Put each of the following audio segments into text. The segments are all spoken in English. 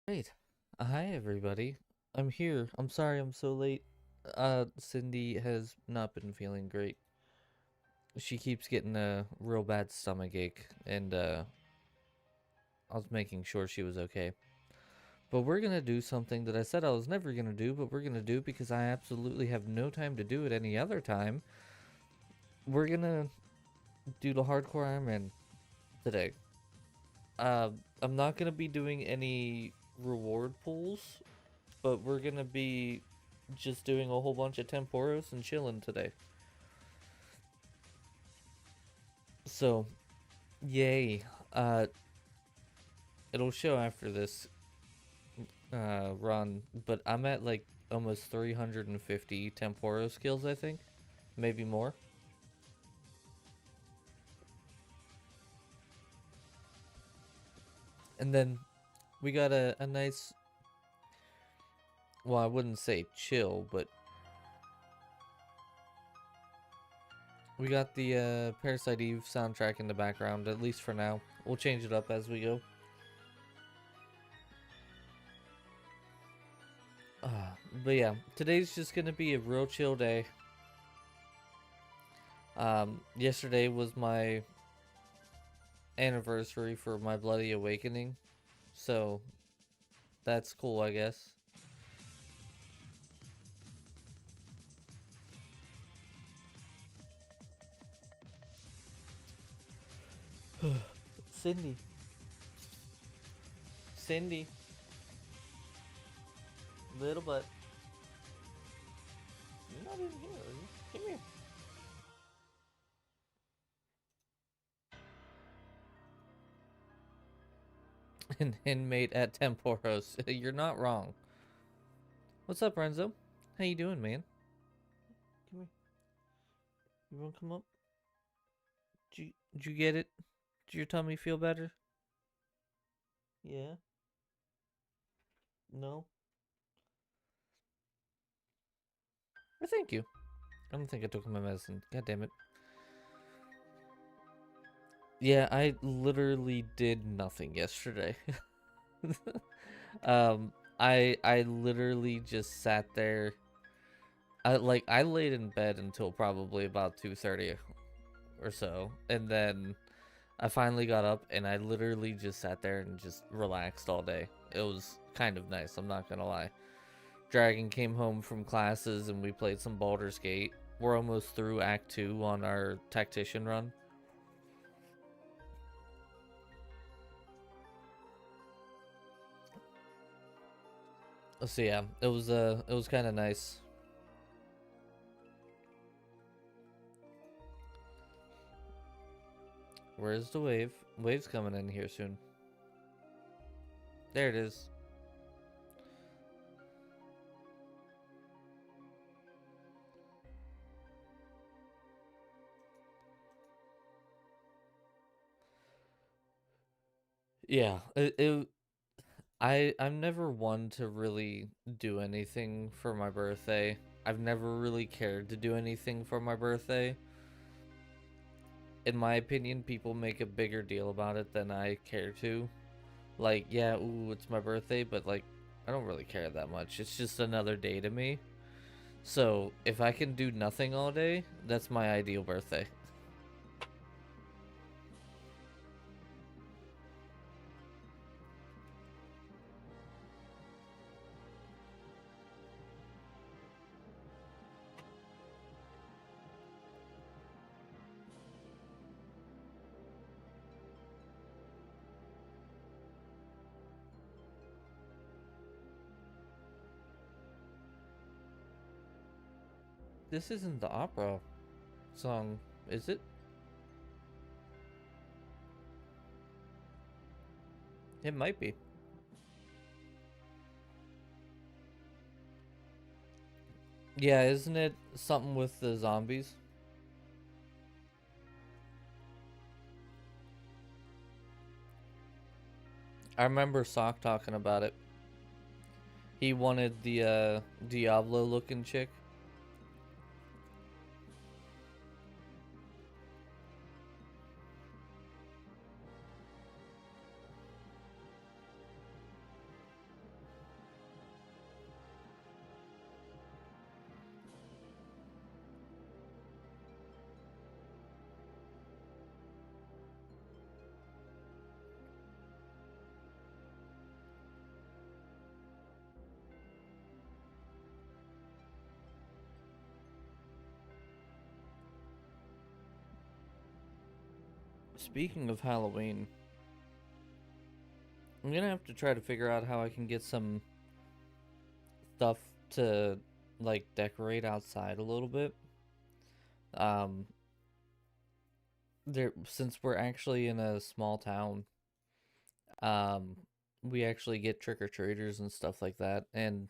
Great. Hi, everybody. I'm here. I'm sorry I'm so late. Cindy has not been feeling great. She keeps getting a real bad stomach ache, and, I was making sure she was okay. But we're gonna do something that I said I was never gonna do, but we're gonna do because I absolutely have no time to do it any other time. We're gonna do the Hardcore Iron Man today. Uh, I'm not gonna be doing any reward pulls, but we're gonna be just doing a whole bunch of Tempoross and chilling today. So, yay. Uh, it'll show after this run, but I'm at like almost 350 Tempoross skills, I think. Maybe more. And then we got a nice, well, I wouldn't say chill, but we got the Parasite Eve soundtrack in the background, at least for now. We'll change it up as we go. But yeah, today's just gonna be a real chill day. Yesterday was my anniversary for my bloody awakening, so that's cool, I guess. Cindy. Cindy. Little butt. You're not in here, are you? Come here. An inmate at Tempoross. You're not wrong. What's up, Renzo? How you doing, man? Come here. You wanna come up? Did you get it? Did your tummy feel better? Yeah? No? Well, thank you. I don't think I took my medicine. God damn it. Yeah, I literally did nothing yesterday. I literally just sat there. I laid in bed until probably about 2:30 or so, and then I finally got up and I literally just sat there and just relaxed all day. It was kind of nice, I'm not gonna lie. Dragon came home from classes and we played some Baldur's Gate. We're almost through Act 2 on our tactician run. So yeah, it was kind of nice. Where's the wave? Wave's coming in here soon. There it is. Yeah, I'm never one to really do anything for my birthday. I've never really cared to do anything for my birthday. In my opinion, people make a bigger deal about it than I care to. Like, yeah, ooh, it's my birthday, but like, I don't really care that much. It's just another day to me. So, if I can do nothing all day, that's my ideal birthday. This isn't the opera song, is it? It might be. Yeah, isn't it something with the zombies? I remember Sock talking about it. He wanted the Diablo looking chick. Speaking of Halloween, I'm gonna have to try to figure out how I can get some stuff to like decorate outside a little bit. Um, there since we're actually in a small town, um, we actually get trick-or-treaters and stuff like that. And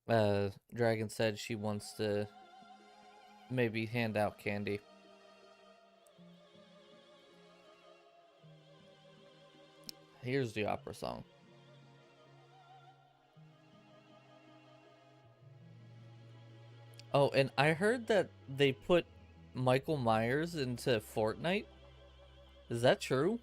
Dragon said she wants to maybe hand out candy. Here's the opera song. Oh, and I heard that they put Michael Myers into Fortnite. Is that true?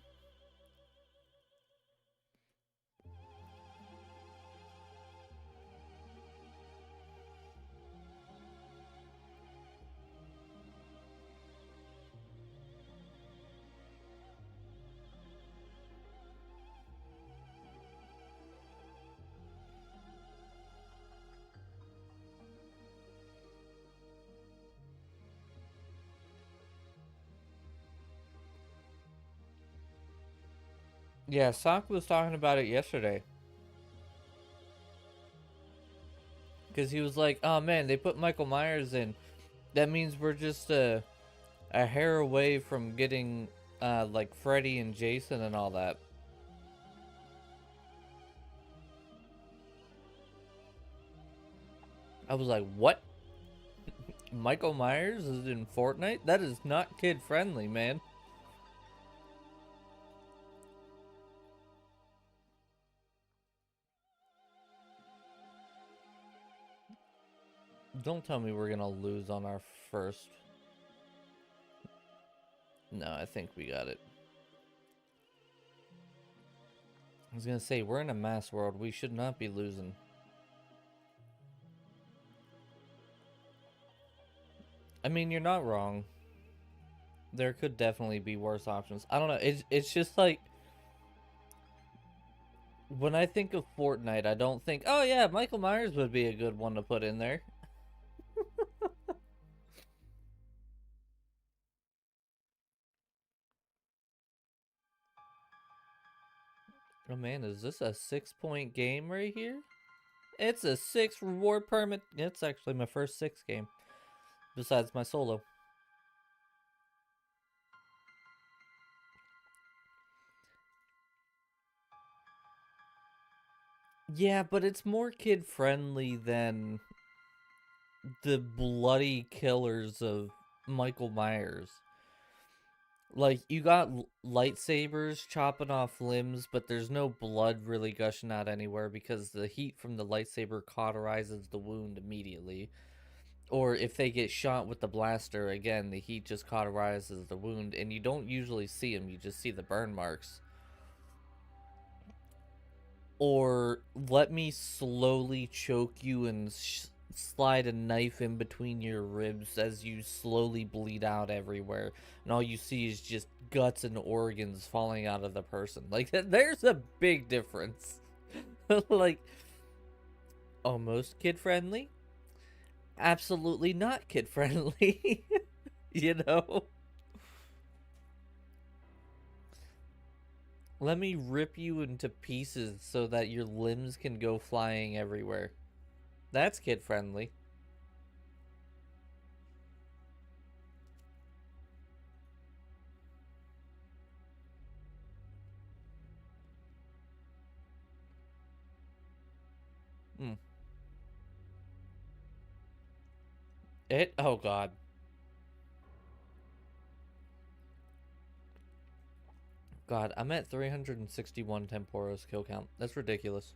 Yeah, Sock was talking about it yesterday. Because he was like, oh man, they put Michael Myers in. That means we're just a hair away from getting like Freddy and Jason and all that. I was like, what? Michael Myers is in Fortnite? That is not kid friendly, man. Don't tell me we're gonna lose on our first. No, I think we got it. I was gonna say, we're in a mass world. We should not be losing. I mean, you're not wrong. There could definitely be worse options. I don't know. It's just like, when I think of Fortnite, I don't think, oh yeah, Michael Myers would be a good one to put in there. Oh man, is this a 6-point game right here? It's a 6 reward permit. It's actually my first 6 game, besides my solo. Yeah, but it's more kid friendly than the bloody killers of Michael Myers. Like, you got lightsabers chopping off limbs, but there's no blood really gushing out anywhere because the heat from the lightsaber cauterizes the wound immediately. Or if they get shot with the blaster, again, the heat just cauterizes the wound, and you don't usually see them, you just see the burn marks. Or let me slowly choke you and slide a knife in between your ribs as you slowly bleed out everywhere, and all you see is just guts and organs falling out of the person. Like, there's a big difference. Like, almost kid friendly, absolutely not kid friendly. You know, let me rip you into pieces so that your limbs can go flying everywhere. That's kid friendly. Hmm. Oh god. God, I'm at 361 Tempoross kill count. That's ridiculous.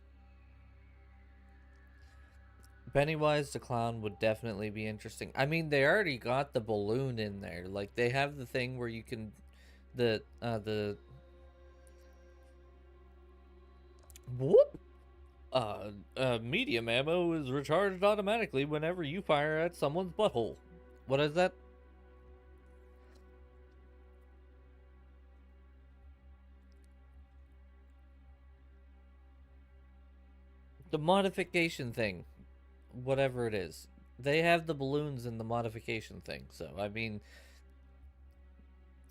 Pennywise the Clown would definitely be interesting. I mean, they already got the balloon in there. Like, they have the thing where you can... the... Whoop! Medium ammo is recharged automatically whenever you fire at someone's butthole. What is that? The modification thing. Whatever it is. They have the balloons in the modification thing. So, I mean...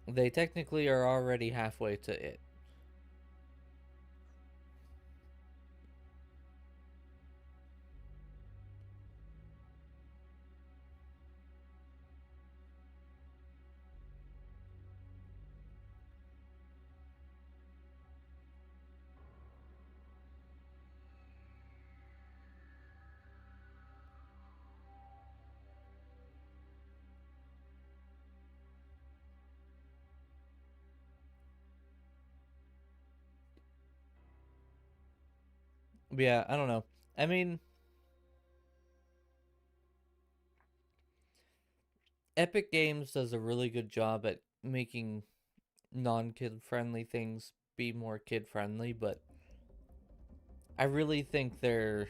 They technically are already halfway to it. But yeah, I don't know. I mean, Epic Games does a really good job at making non-kid friendly things be more kid friendly, but I really think they're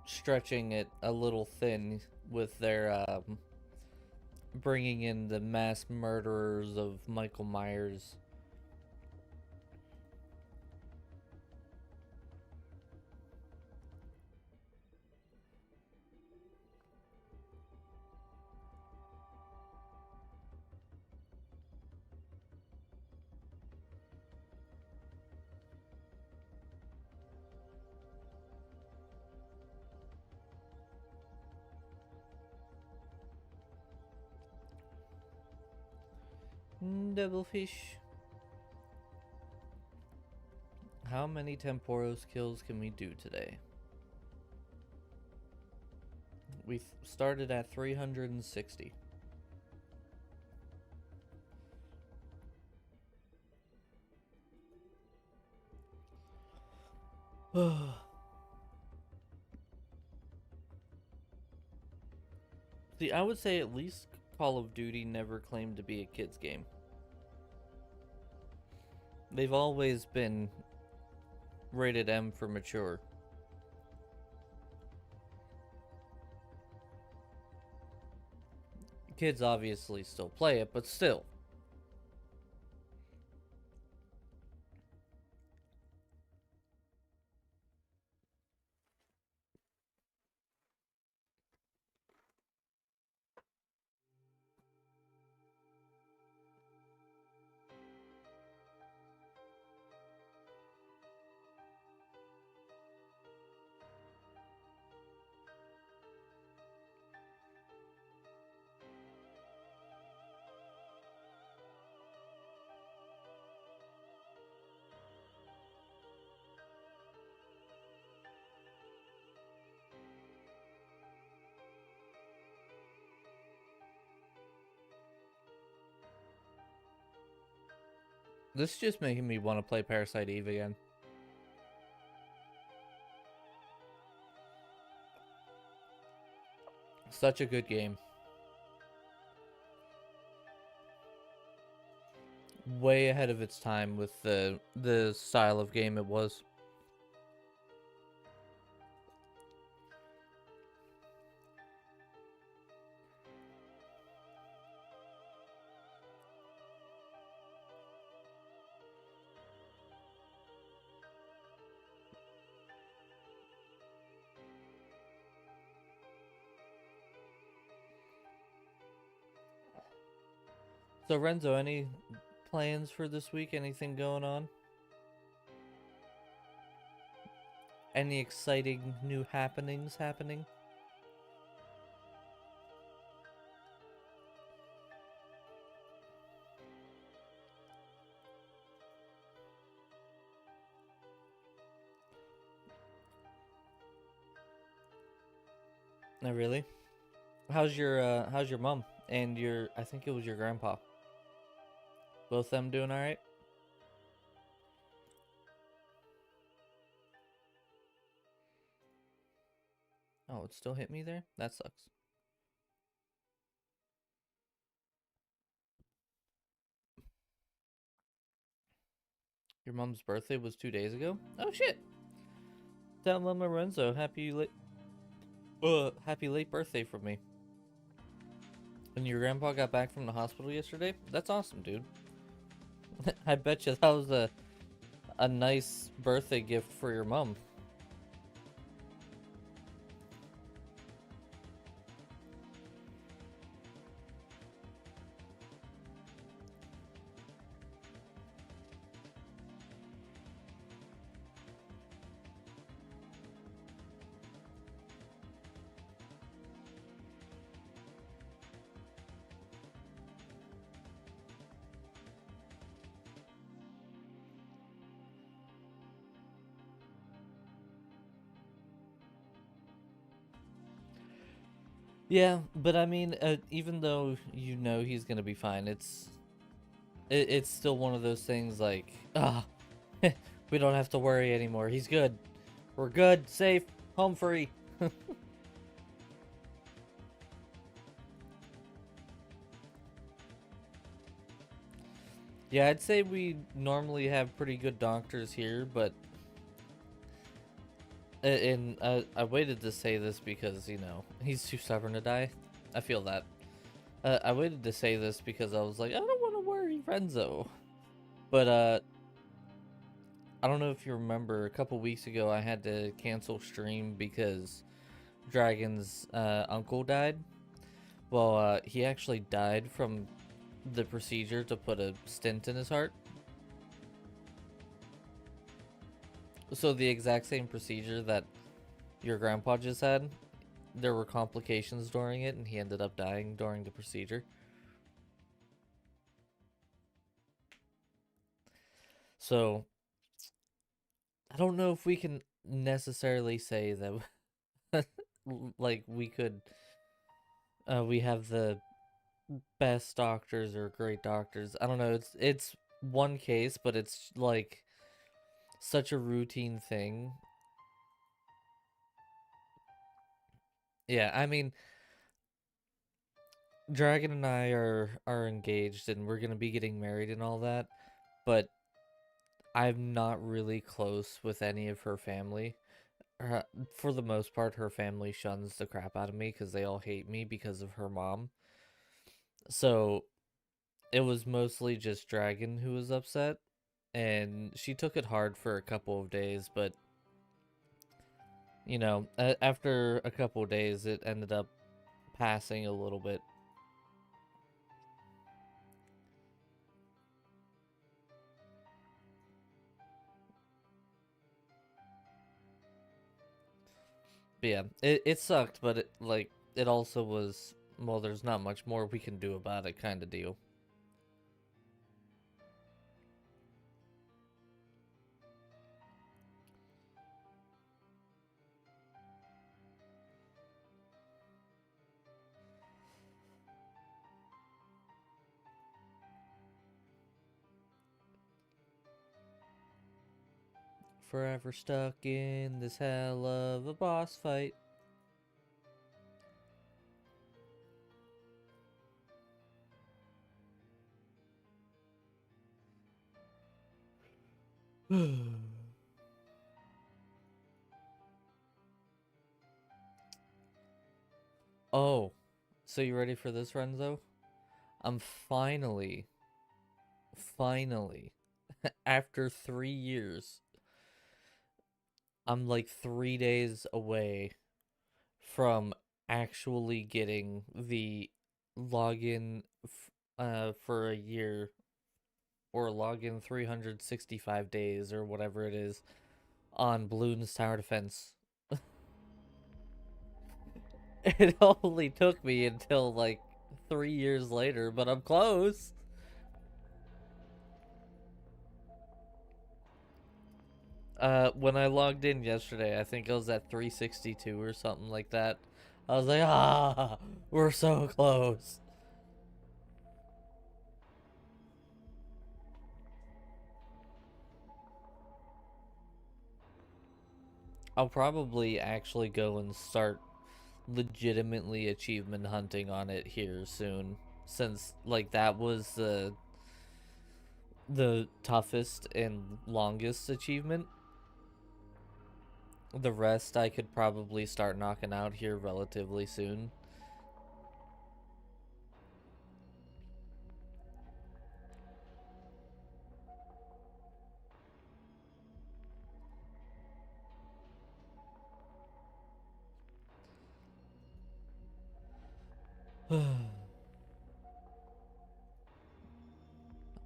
stretching it a little thin with their bringing in the mass murderers of Michael Myers. Devilfish. How many Tempoross kills can we do today? We started at 360. See, I would say at least Call of Duty never claimed to be a kid's game. They've always been rated M for mature. Kids obviously still play it, but still. This is just making me want to play Parasite Eve again. Such a good game. Way ahead of its time with the style of game it was. So Renzo, any plans for this week? Anything going on? Any exciting new happenings happening? Not really. How's your mom and your, I think it was your grandpa? Both of them doing all right? Oh, it still hit me there? That sucks. Your mom's birthday was 2 days ago? Oh shit! Tell Mama Renzo happy late birthday from me. And your grandpa got back from the hospital yesterday? That's awesome, dude. I bet you that was a nice birthday gift for your mom. Yeah, but I mean, even though you know he's gonna be fine, it's still one of those things like, we don't have to worry anymore. He's good. We're good, safe, home free. Yeah, I'd say we normally have pretty good doctors here, but and I waited to say this because, you know, he's too stubborn to die. I feel that. I waited to say this because I was like, I don't want to worry Renzo. But I don't know if you remember, a couple weeks ago I had to cancel stream because Dragon's uncle died. Well, he actually died from the procedure to put a stent in his heart. So the exact same procedure that your grandpa just had, there were complications during it, and he ended up dying during the procedure. So I don't know if we can necessarily say that like we have the best doctors or great doctors. I don't know. It's one case, but it's like such a routine thing. Yeah, I mean, Dragon and I are engaged and we're gonna be getting married and all that, but I'm not really close with any of her family. Her, for the most part, her family shuns the crap out of me because they all hate me because of her mom. So it was mostly just Dragon who was upset, and she took it hard for a couple of days, but you know, after a couple of days, it ended up passing a little bit. But yeah, it sucked, but it also was, well, there's not much more we can do about it kind of deal. Forever stuck in this hell of a boss fight. Oh, so you ready for this, Renzo? I'm finally, after 3 years, I'm like 3 days away from actually getting the login for a year, or login 365 days or whatever it is on Bloons Tower Defense. It only took me until like 3 years later, but I'm close. When I logged in yesterday, I think it was at 362 or something like that. I was like, we're so close. I'll probably actually go and start legitimately achievement hunting on it here soon, since like that was the toughest and longest achievement. The rest I could probably start knocking out here relatively soon.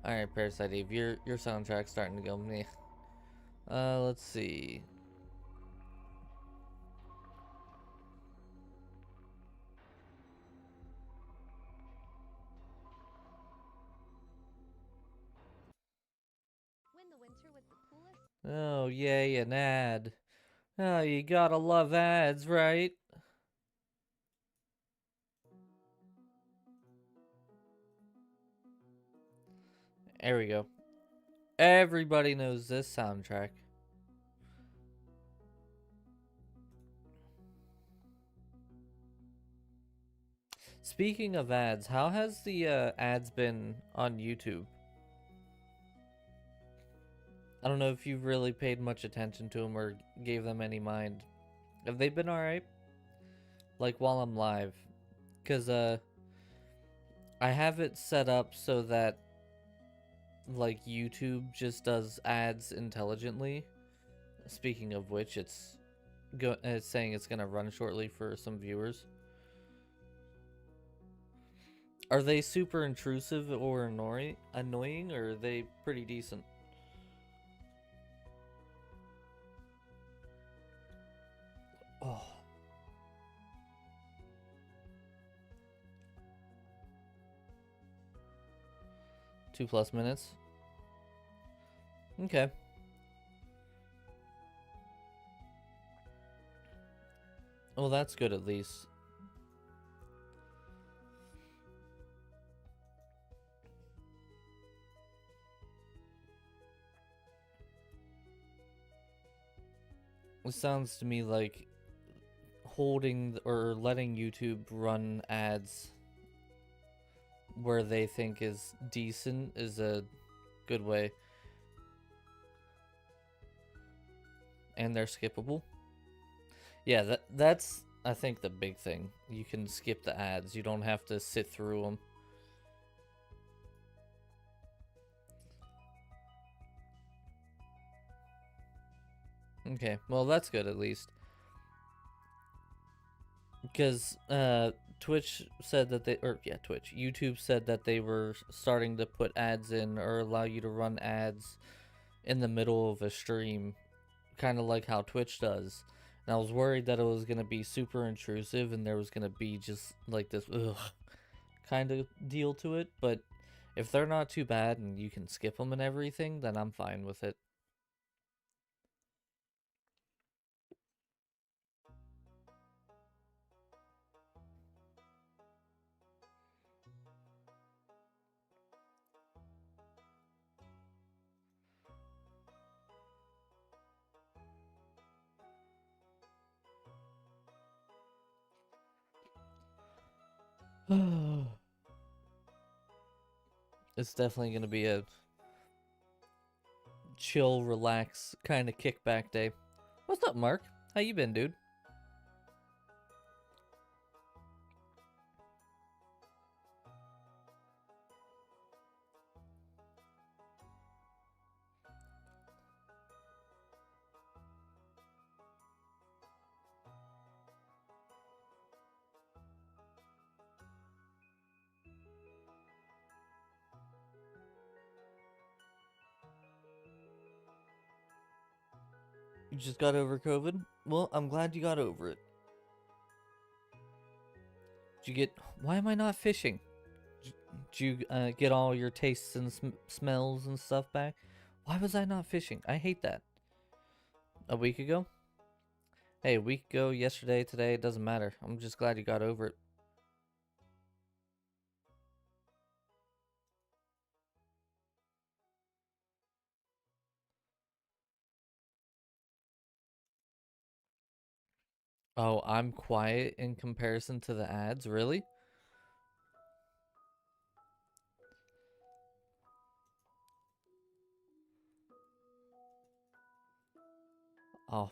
Alright, Parasite Eve, your soundtrack's starting to go meh. Let's see. Oh, yay, an ad. Oh, you gotta love ads, right? There we go. Everybody knows this soundtrack. Speaking of ads, how has the ads been on YouTube? I don't know if you've really paid much attention to them or gave them any mind. Have they been alright? Like while I'm live? Because I have it set up so that like YouTube just does ads intelligently. Speaking of which, it's saying it's gonna run shortly for some viewers. Are they super intrusive or annoying, or are they pretty decent? Oh. 2+ minutes. Okay. Well, that's good at least. It sounds to me like holding or letting YouTube run ads where they think is decent is a good way. And they're skippable. Yeah, that's I think the big thing. You can skip the ads. You don't have to sit through them. Okay, well that's good at least. Because Twitch said that YouTube said that they were starting to put ads in or allow you to run ads in the middle of a stream, kind of like how Twitch does. And I was worried that it was going to be super intrusive and there was going to be just like this kind of deal to it, but if they're not too bad and you can skip them and everything, then I'm fine with it. It's definitely going to be a chill, relax, kind of kickback day. What's up, Mark? How you been, dude? You just got over COVID? Well, I'm glad you got over it. Did you get... Why am I not fishing? Did you get all your tastes and smells and stuff back? Why was I not fishing? I hate that. A week ago? Hey, a week ago, yesterday, today, it doesn't matter. I'm just glad you got over it. Oh, I'm quiet in comparison to the ads? Really? Oh,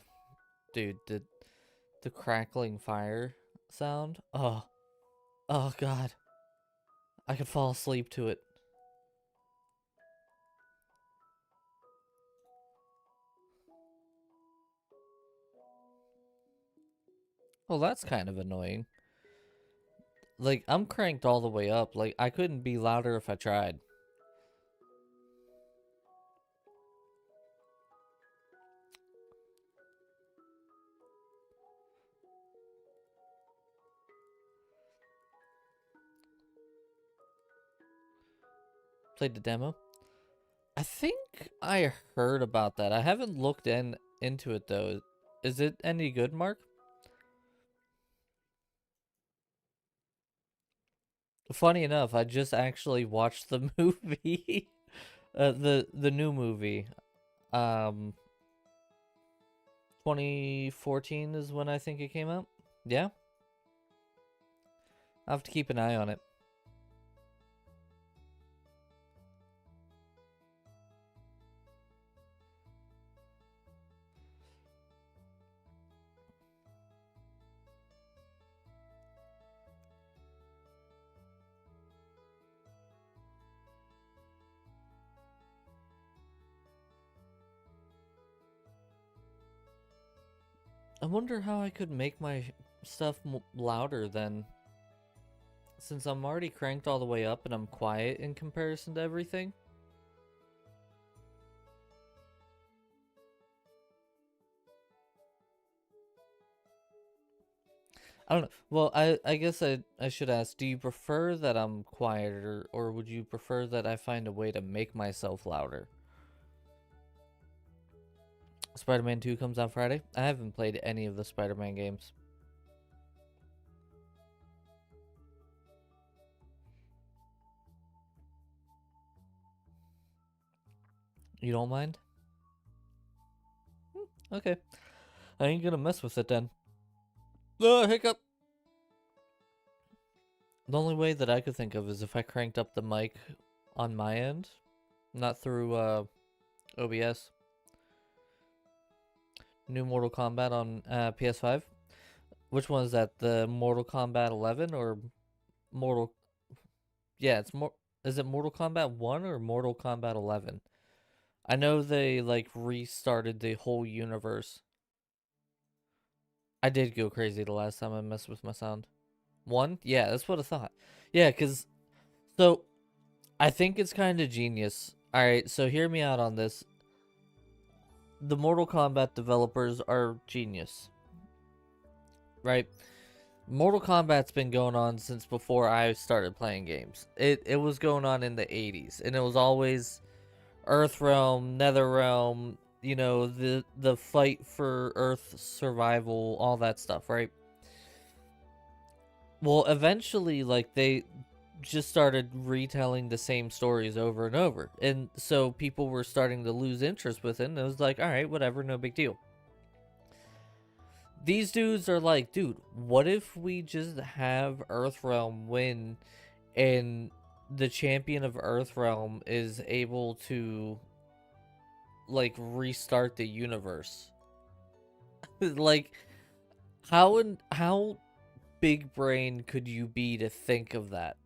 dude, the crackling fire sound? Oh god. I could fall asleep to it. Well, that's kind of annoying. Like, I'm cranked all the way up. Like, I couldn't be louder if I tried. Played the demo. I think I heard about that. I haven't looked into it though. Is it any good, Mark? Funny enough, I just actually watched the movie. The new movie. Um, 2014 is when I think it came out. Yeah, I have to keep an eye on it. I wonder how I could make my stuff louder then, since I'm already cranked all the way up and I'm quiet in comparison to everything. I don't know. Well, I guess I should ask, do you prefer that I'm quieter, or would you prefer that I find a way to make myself louder? Spider-Man 2 comes out Friday. I haven't played any of the Spider-Man games. You don't mind? Okay. I ain't gonna mess with it then. Hiccup! The only way that I could think of is if I cranked up the mic on my end, not through OBS. New Mortal Kombat on PS5. Which one is that? The Mortal Kombat 11 or Mortal? Yeah, it's more. Is it Mortal Kombat 1 or Mortal Kombat 11? I know they like restarted the whole universe. I did go crazy the last time I messed with my sound. 1? Yeah, that's what I thought. Yeah, cuz so I think it's kind of genius. All right, so hear me out on this. The Mortal Kombat developers are genius. Right? Mortal Kombat's been going on since before I started playing games. It was going on in the 80s, and it was always Earthrealm, Netherrealm, you know, the fight for Earth survival, all that stuff, right? Well, eventually, like, they just started retelling the same stories over and over. And so people were starting to lose interest with it, and it was like, all right, whatever, no big deal. These dudes are like, dude, what if we just have Earthrealm win and the champion of Earthrealm is able to like restart the universe? Like how big brain could you be to think of that?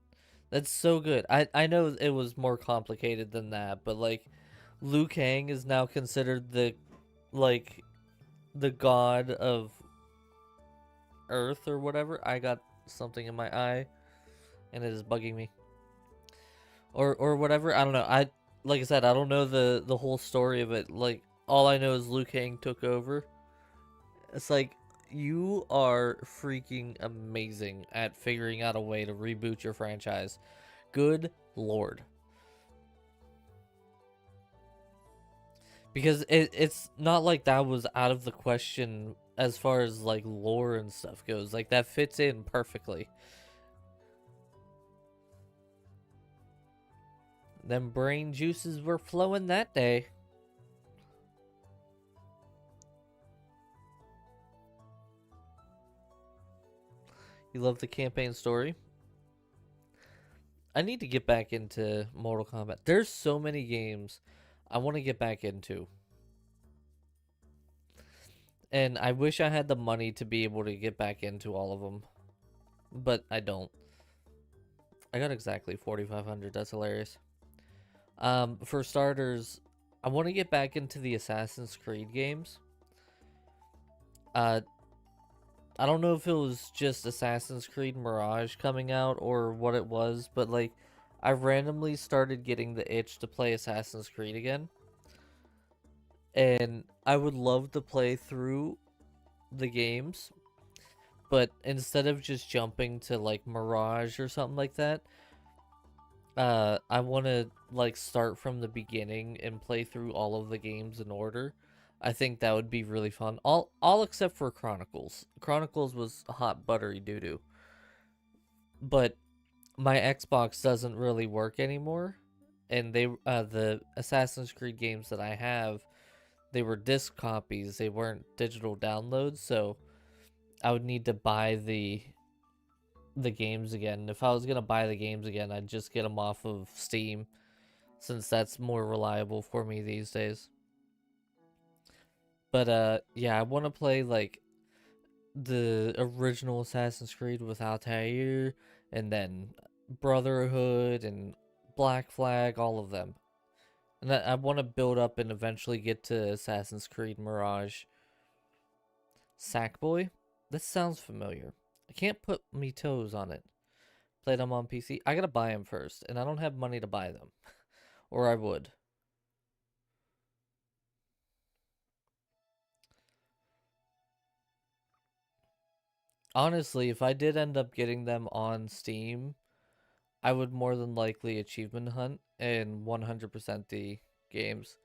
That's so good. I know it was more complicated than that, but like Liu Kang is now considered the like the god of Earth or whatever. I got something in my eye and it is bugging me. Or whatever. I don't know. Like I said, I don't know the whole story of it. Like all I know is Liu Kang took over. It's like you are freaking amazing at figuring out a way to reboot your franchise. Good lord. Because it's not like that was out of the question as far as like lore and stuff goes. Like that fits in perfectly. Them brain juices were flowing that day. You love the campaign story? I need to get back into Mortal Kombat. There's so many games I want to get back into. And I wish I had the money to be able to get back into all of them. But I don't. I got exactly 4,500. That's hilarious. For starters, I want to get back into the Assassin's Creed games. I don't know if it was just Assassin's Creed Mirage coming out or what it was, but like I randomly started getting the itch to play Assassin's Creed again. And I would love to play through the games, but instead of just jumping to like Mirage or something like that, I want to like start from the beginning and play through all of the games in order. I think that would be really fun. All except for Chronicles. Chronicles was hot buttery doo doo. But my Xbox doesn't really work anymore, and the Assassin's Creed games that I have, they were disc copies. They weren't digital downloads, so I would need to buy the games again. If I was gonna buy the games again, I'd just get them off of Steam, since that's more reliable for me these days. But yeah, I want to play like the original Assassin's Creed with Altair, and then Brotherhood and Black Flag, all of them. And I want to build up and eventually get to Assassin's Creed Mirage. Sackboy? This sounds familiar. I can't put me toes on it. Play them on PC. I gotta buy them first, and I don't have money to buy them. Or I would. Honestly, if I did end up getting them on Steam, I would more than likely achievement hunt and 100% the games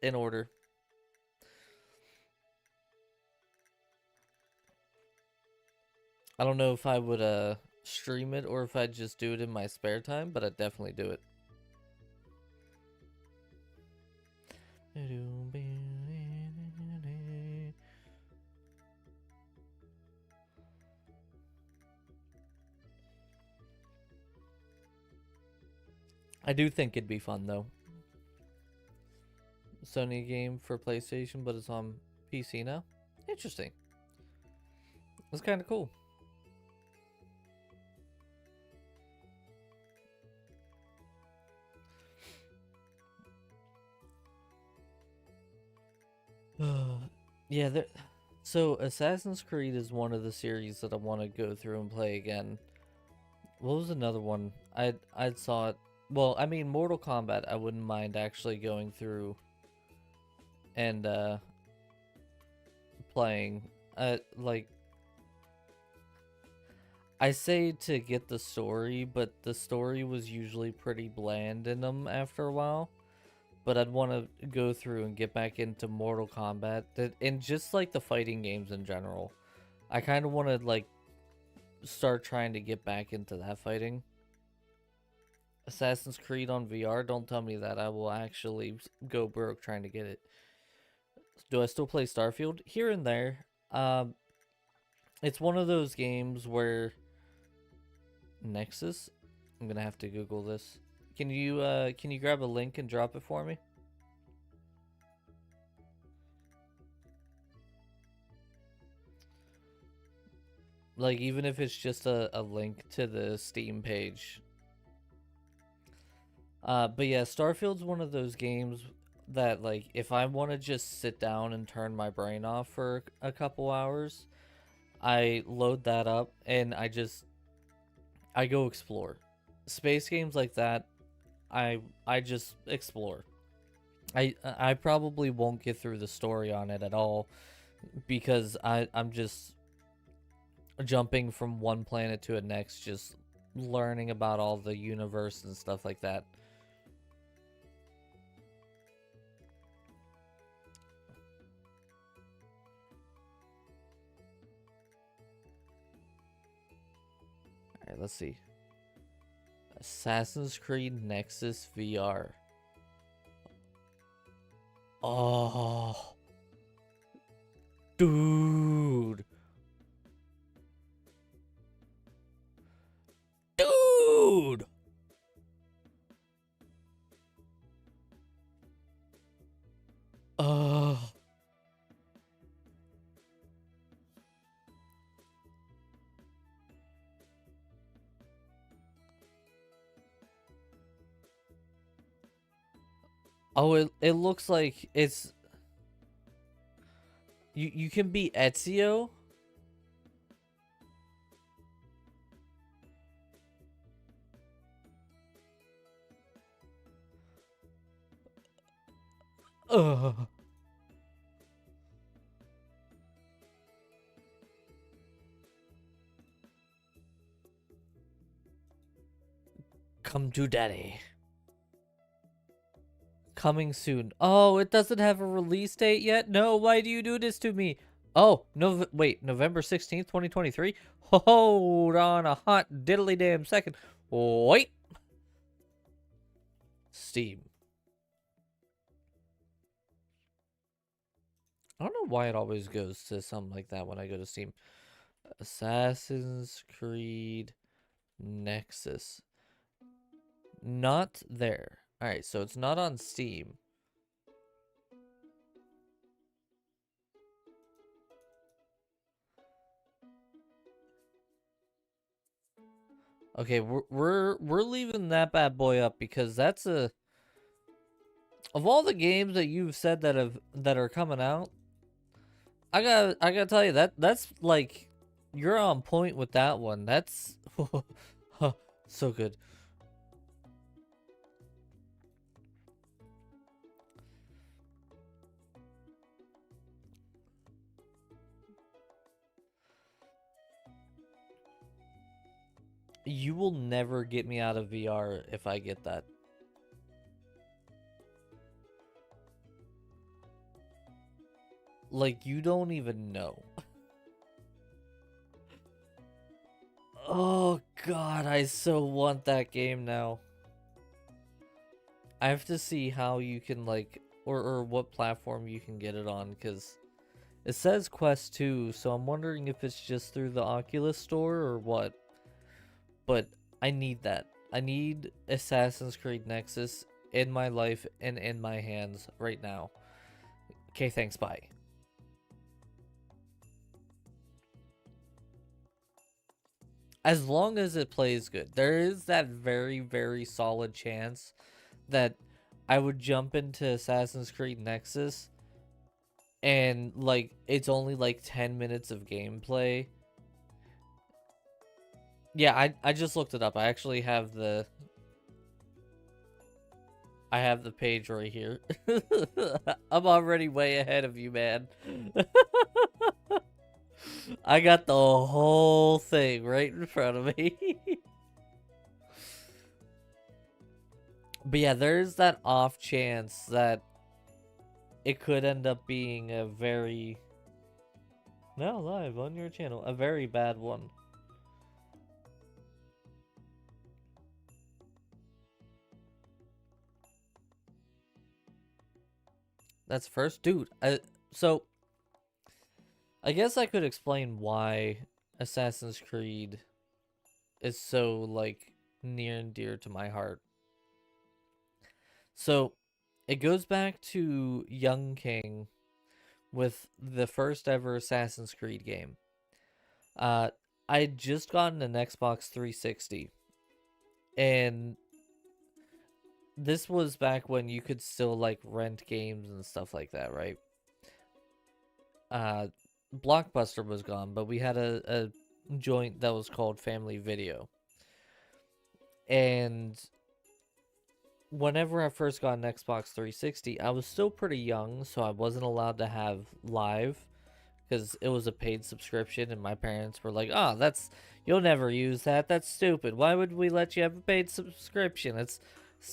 in order. I don't know if I would stream it or if I'd just do it in my spare time, but I'd definitely do it. I do think it'd be fun though. Sony game for PlayStation, but it's on PC now. Interesting. That's kind of cool. Yeah, so Assassin's Creed is one of the series that I want to go through and play again. What was another one? I'd saw it. Well, I mean, Mortal Kombat, I wouldn't mind actually going through and playing. Like, I say to get the story, but the story was usually pretty bland in them after a while. But I'd want to go through and get back into Mortal Kombat, and just like the fighting games in general. I kind of want to like start trying to get back into that fighting. Assassin's Creed on VR, don't tell me that. I will actually go broke trying to get it. Do I still play Starfield? Here and there. It's one of those games where Nexus? I'm gonna have to Google this. Can you grab a link and drop it for me? Like, even if it's just a link to the Steam page. But yeah, Starfield's one of those games that, like, if I want to just sit down and turn my brain off for a couple hours, I load that up and I go explore. Space games like that, I just explore. I probably won't get through the story on it at all because I'm just jumping from one planet to the next, just learning about all the universe and stuff like that. Alright, let's see. Assassin's Creed Nexus VR. Oh, dude. Dude. Oh. Oh, it looks like it's you can be Ezio. Ugh. Come to daddy. Coming soon. Oh, it doesn't have a release date yet? No, why do you do this to me? Oh, no, wait, November 16th, 2023? Hold on a hot diddly damn second. Wait. Steam. I don't know why it always goes to something like that when I go to Steam. Assassin's Creed Nexus. Not there. Alright, so it's not on Steam. Okay, we're leaving that bad boy up because that's a, of all the games that you've said that are coming out, I gotta tell you that's like, you're on point with that one. That's so good. You will never get me out of VR if I get that. Like, you don't even know. Oh god, I so want that game now. I have to see how you can, like, or what platform you can get it on, because it says Quest 2, so I'm wondering if it's just through the Oculus store or what. But I need that. I need Assassin's Creed Nexus in my life and in my hands right now. Okay, thanks, bye. As long as it plays good. There is that very, very solid chance that I would jump into Assassin's Creed Nexus and, like, it's only like 10 minutes of gameplay. Yeah, I just looked it up. I actually have the page right here. I'm already way ahead of you, man. I got the whole thing right in front of me. But yeah, there's that off chance that it could end up being a very, now live on your channel, a very bad one. That's first, dude. So I guess I could explain why Assassin's Creed is so, like, near and dear to my heart. So it goes back to Young King with the first ever Assassin's Creed game. I had just gotten an Xbox 360, and this was back when you could still, like, rent games and stuff like that, right? Blockbuster was gone, but we had a joint that was called Family Video. And whenever I first got an Xbox 360, I was still pretty young, so I wasn't allowed to have live because it was a paid subscription, and my parents were like, "Oh, you'll never use that. That's stupid. Why would we let you have a paid subscription? It's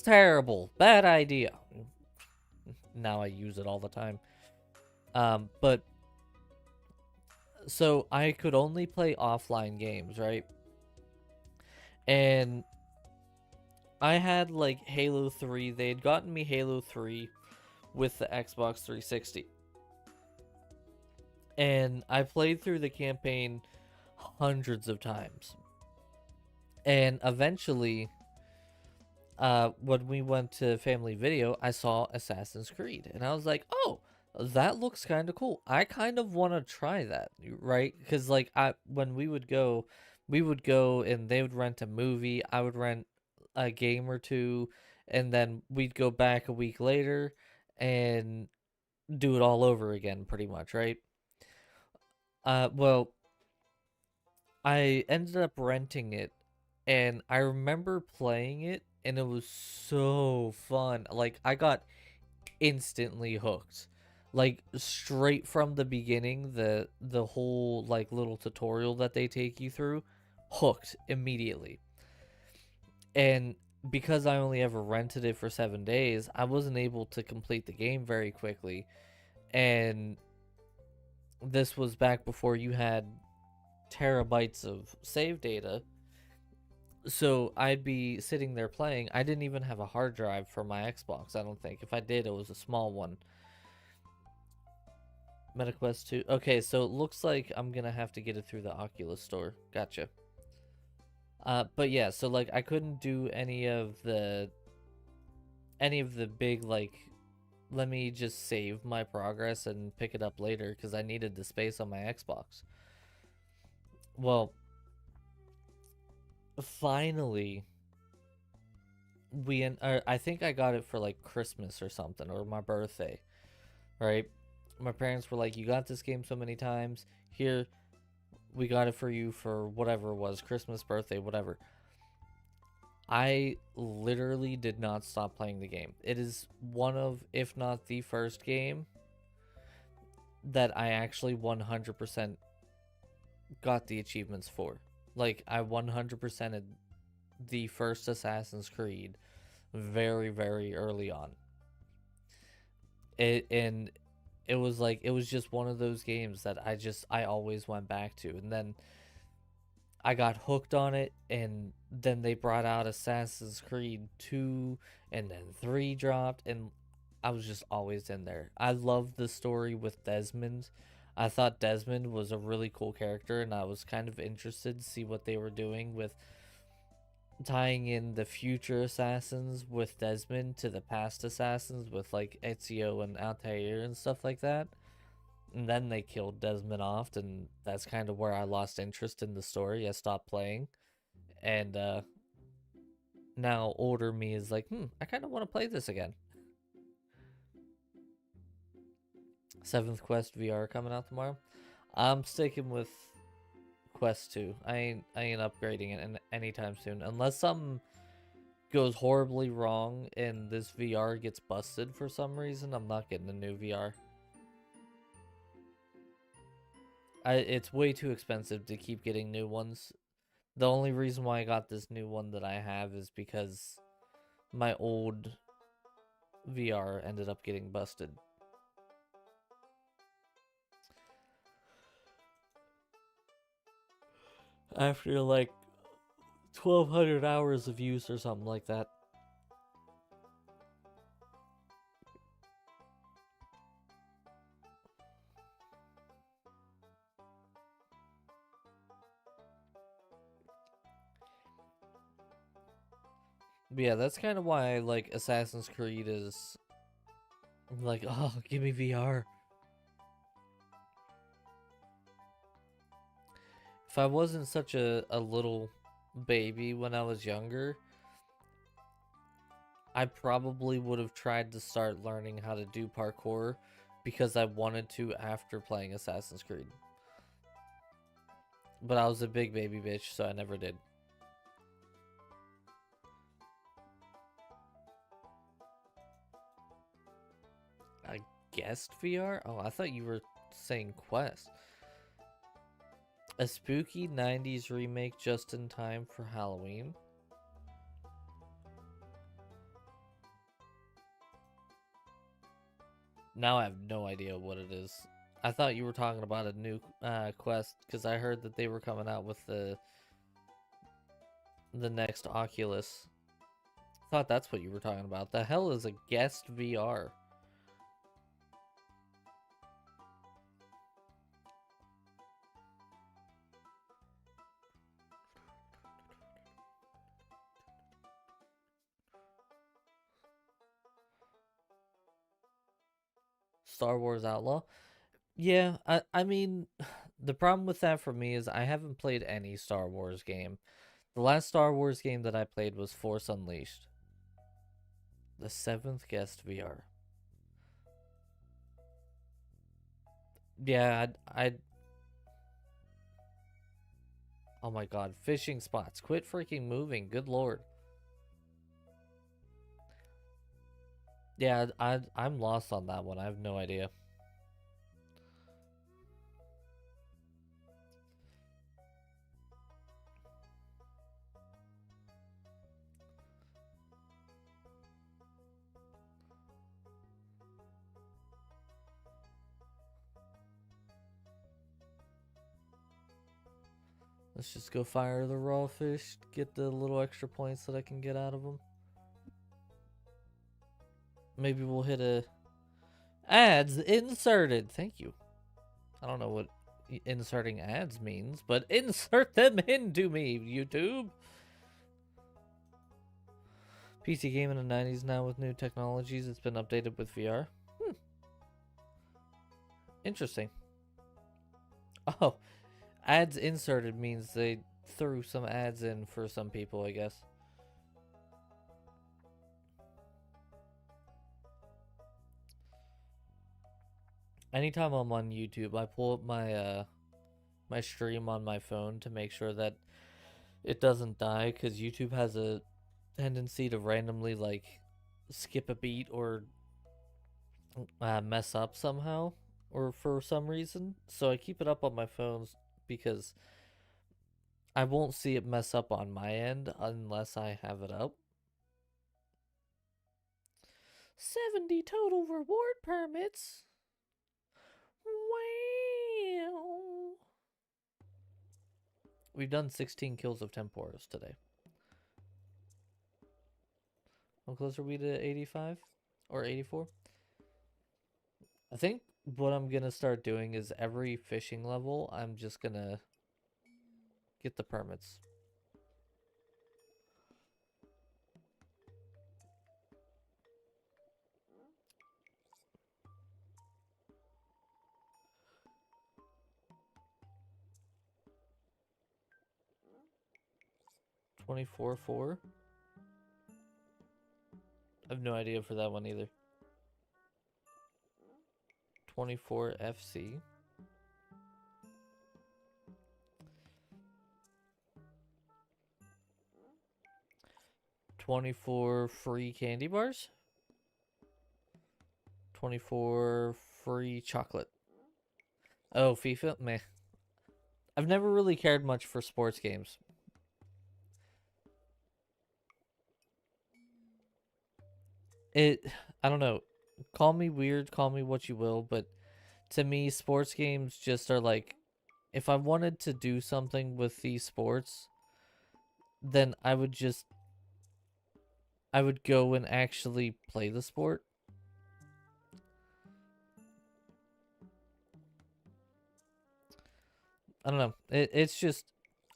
terrible. Bad idea." Now I use it all the time. But so I could only play offline games, right? And I had, like, Halo 3. They had gotten me Halo 3 with the Xbox 360. And I played through the campaign hundreds of times. And eventually, when we went to Family Video, I saw Assassin's Creed. And I was like, oh, that looks kind of cool. I kind of want to try that, right? Because, like, when we would go and they would rent a movie. I would rent a game or two, and then we'd go back a week later and do it all over again, pretty much, right? Well, I ended up renting it, and I remember playing it, and it was so fun. Like, I got instantly hooked. Like, straight from the beginning, the whole, like, little tutorial that they take you through, hooked immediately. And because I only ever rented it for 7 days, I wasn't able to complete the game very quickly. And this was back before you had terabytes of save data. So I'd be sitting there playing. I didn't even have a hard drive for my Xbox, I don't think. If I did, it was a small one. MetaQuest 2. Okay, so it looks like I'm gonna have to get it through the Oculus store. Gotcha. But yeah, so like I couldn't do any of the big like let me just save my progress and pick it up later because I needed the space on my Xbox. Well, finally I think I got it for like Christmas or something or my birthday, right? My parents were like, "You got this game so many times. Here, we got it for you for whatever it was, Christmas, birthday, whatever." I literally did not stop playing the game. It is one of, if not the first game that I actually 100% got the achievements for. Like, I 100%ed the first Assassin's Creed very, very early on. And it was like, it was just one of those games that I always went back to. And then I got hooked on it, and then they brought out Assassin's Creed 2, and then 3 dropped, and I was just always in there. I loved the story with Desmond. I thought Desmond was a really cool character, and I was kind of interested to see what they were doing with tying in the future assassins with Desmond to the past assassins with like Ezio and Altair and stuff like that. And then they killed Desmond off, and that's kind of where I lost interest in the story. I stopped playing, and now older me is like, I kind of want to play this again. 7th Quest VR coming out tomorrow. I'm sticking with Quest 2. I ain't upgrading it anytime soon, unless something goes horribly wrong and this VR gets busted for some reason. I'm not getting a new VR. It's way too expensive to keep getting new ones. The only reason why I got this new one that I have is because my old VR ended up getting busted. After like 1,200 hours of use or something like that. But yeah, that's kind of why like Assassin's Creed is like, oh, give me VR. If I wasn't such a little baby when I was younger, I probably would have tried to start learning how to do parkour because I wanted to after playing Assassin's Creed. But I was a big baby bitch, so I never did. I guessed VR? Oh, I thought you were saying Quest. A spooky 90s remake just in time for Halloween. Now I have no idea what it is. I thought you were talking about a new Quest because I heard that they were coming out with the next Oculus. I thought that's what you were talking about. The hell is a guest VR? Star Wars Outlaw? Yeah, I mean, the problem with that for me is I haven't played any Star Wars game. The last Star Wars game that I played was Force Unleashed. The 7th guest VR. Yeah, I'd oh my god, fishing spots. Quit freaking moving. Good lord. Yeah, I'm lost on that one. I have no idea. Let's just go fire the raw fish, get the little extra points that I can get out of them. Maybe we'll hit a ads inserted. Thank you. I don't know what inserting ads means, but insert them into me, YouTube. PC game in the 90s now with new technologies. It's been updated with VR. Interesting. Oh, ads inserted means they threw some ads in for some people, I guess. Anytime I'm on YouTube, I pull up my my stream on my phone to make sure that it doesn't die, because YouTube has a tendency to randomly like skip a beat or mess up somehow or for some reason. So I keep it up on my phones because I won't see it mess up on my end unless I have it up. 70 total reward permits. Wow. We've done 16 kills of Tempoross today. How close are we to 85 or 84? I think what I'm gonna start doing is every fishing level, I'm just gonna get the permits. $24.4. I have no idea for that one either. 24 FC. 24 free candy bars. 24 free chocolate. Oh, FIFA? Meh. I've never really cared much for sports games. I don't know. Call me weird, call me what you will, but to me, sports games just are like, if I wanted to do something with these sports, then I would go and actually play the sport. I don't know. It's just,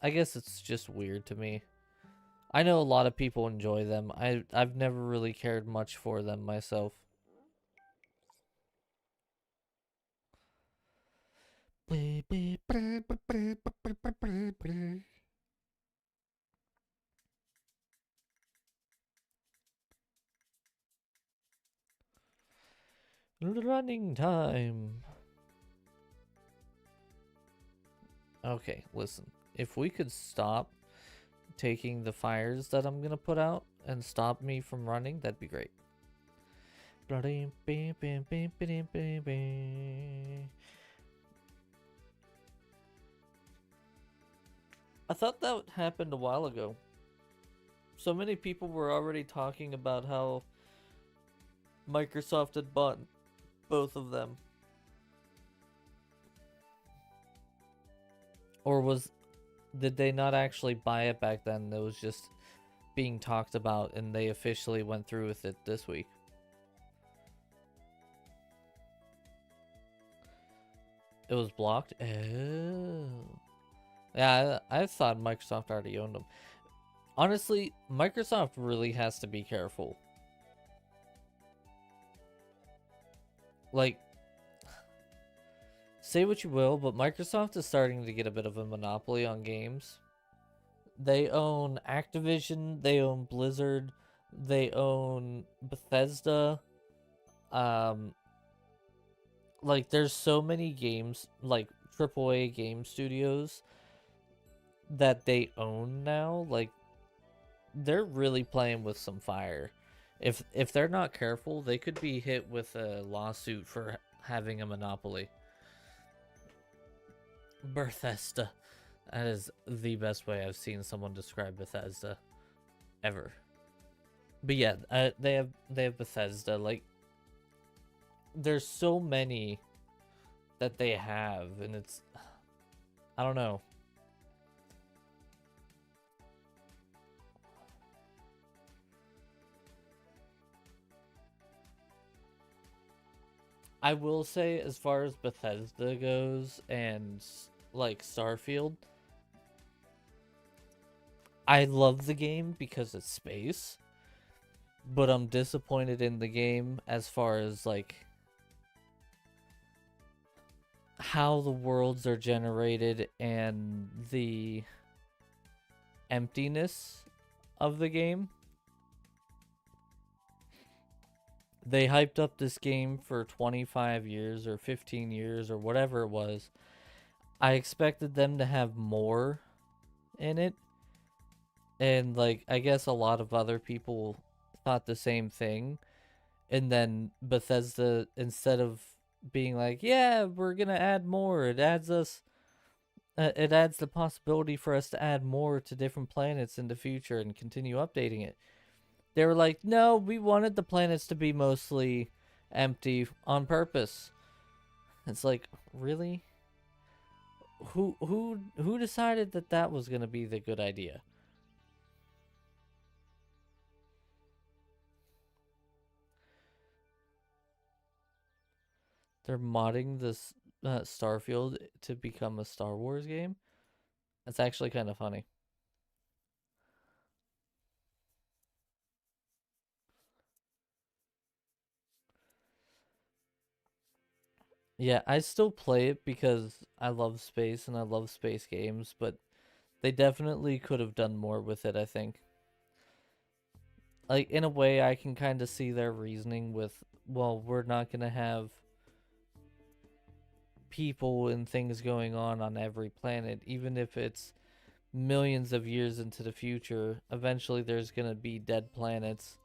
I guess it's just weird to me. I know a lot of people enjoy them. I've never really cared much for them myself. Running time. Okay, listen. If we could stop taking the fires that I'm gonna put out and stop me from running, that'd be great. I thought that happened a while ago. So many people were already talking about how Microsoft had bought both of them. Or did they not actually buy it back then? It was just being talked about and they officially went through with it this week. It was blocked? Oh. Yeah, I thought Microsoft already owned them. Honestly, Microsoft really has to be careful. Like, say what you will, but Microsoft is starting to get a bit of a monopoly on games. They own Activision, they own Blizzard, they own Bethesda. Like, there's so many games, like AAA game studios that they own now. Like, they're really playing with some fire. If they're not careful, they could be hit with a lawsuit for having a monopoly. Bethesda. That is the best way I've seen someone describe Bethesda ever. But yeah, they have Bethesda. Like, there's so many that they have, and it's, I don't know. I will say, as far as Bethesda goes and like Starfield, I love the game because it's space, but I'm disappointed in the game as far as like how the worlds are generated and the emptiness of the game. They hyped up this game for 25 years or 15 years or whatever it was. I expected them to have more in it. And, like, I guess a lot of other people thought the same thing. And then Bethesda, instead of being like, yeah, we're going to add more, it adds the possibility for us to add more to different planets in the future and continue updating it. They were like, no, we wanted the planets to be mostly empty on purpose. It's like, really? Who decided that that was going to be the good idea? They're modding this Starfield to become a Star Wars game. That's actually kind of funny. Yeah, I still play it because I love space and I love space games, but they definitely could have done more with it, I think. Like, in a way, I can kind of see their reasoning with, well, we're not going to have people and things going on every planet, even if it's millions of years into the future. Eventually, there's going to be dead planets,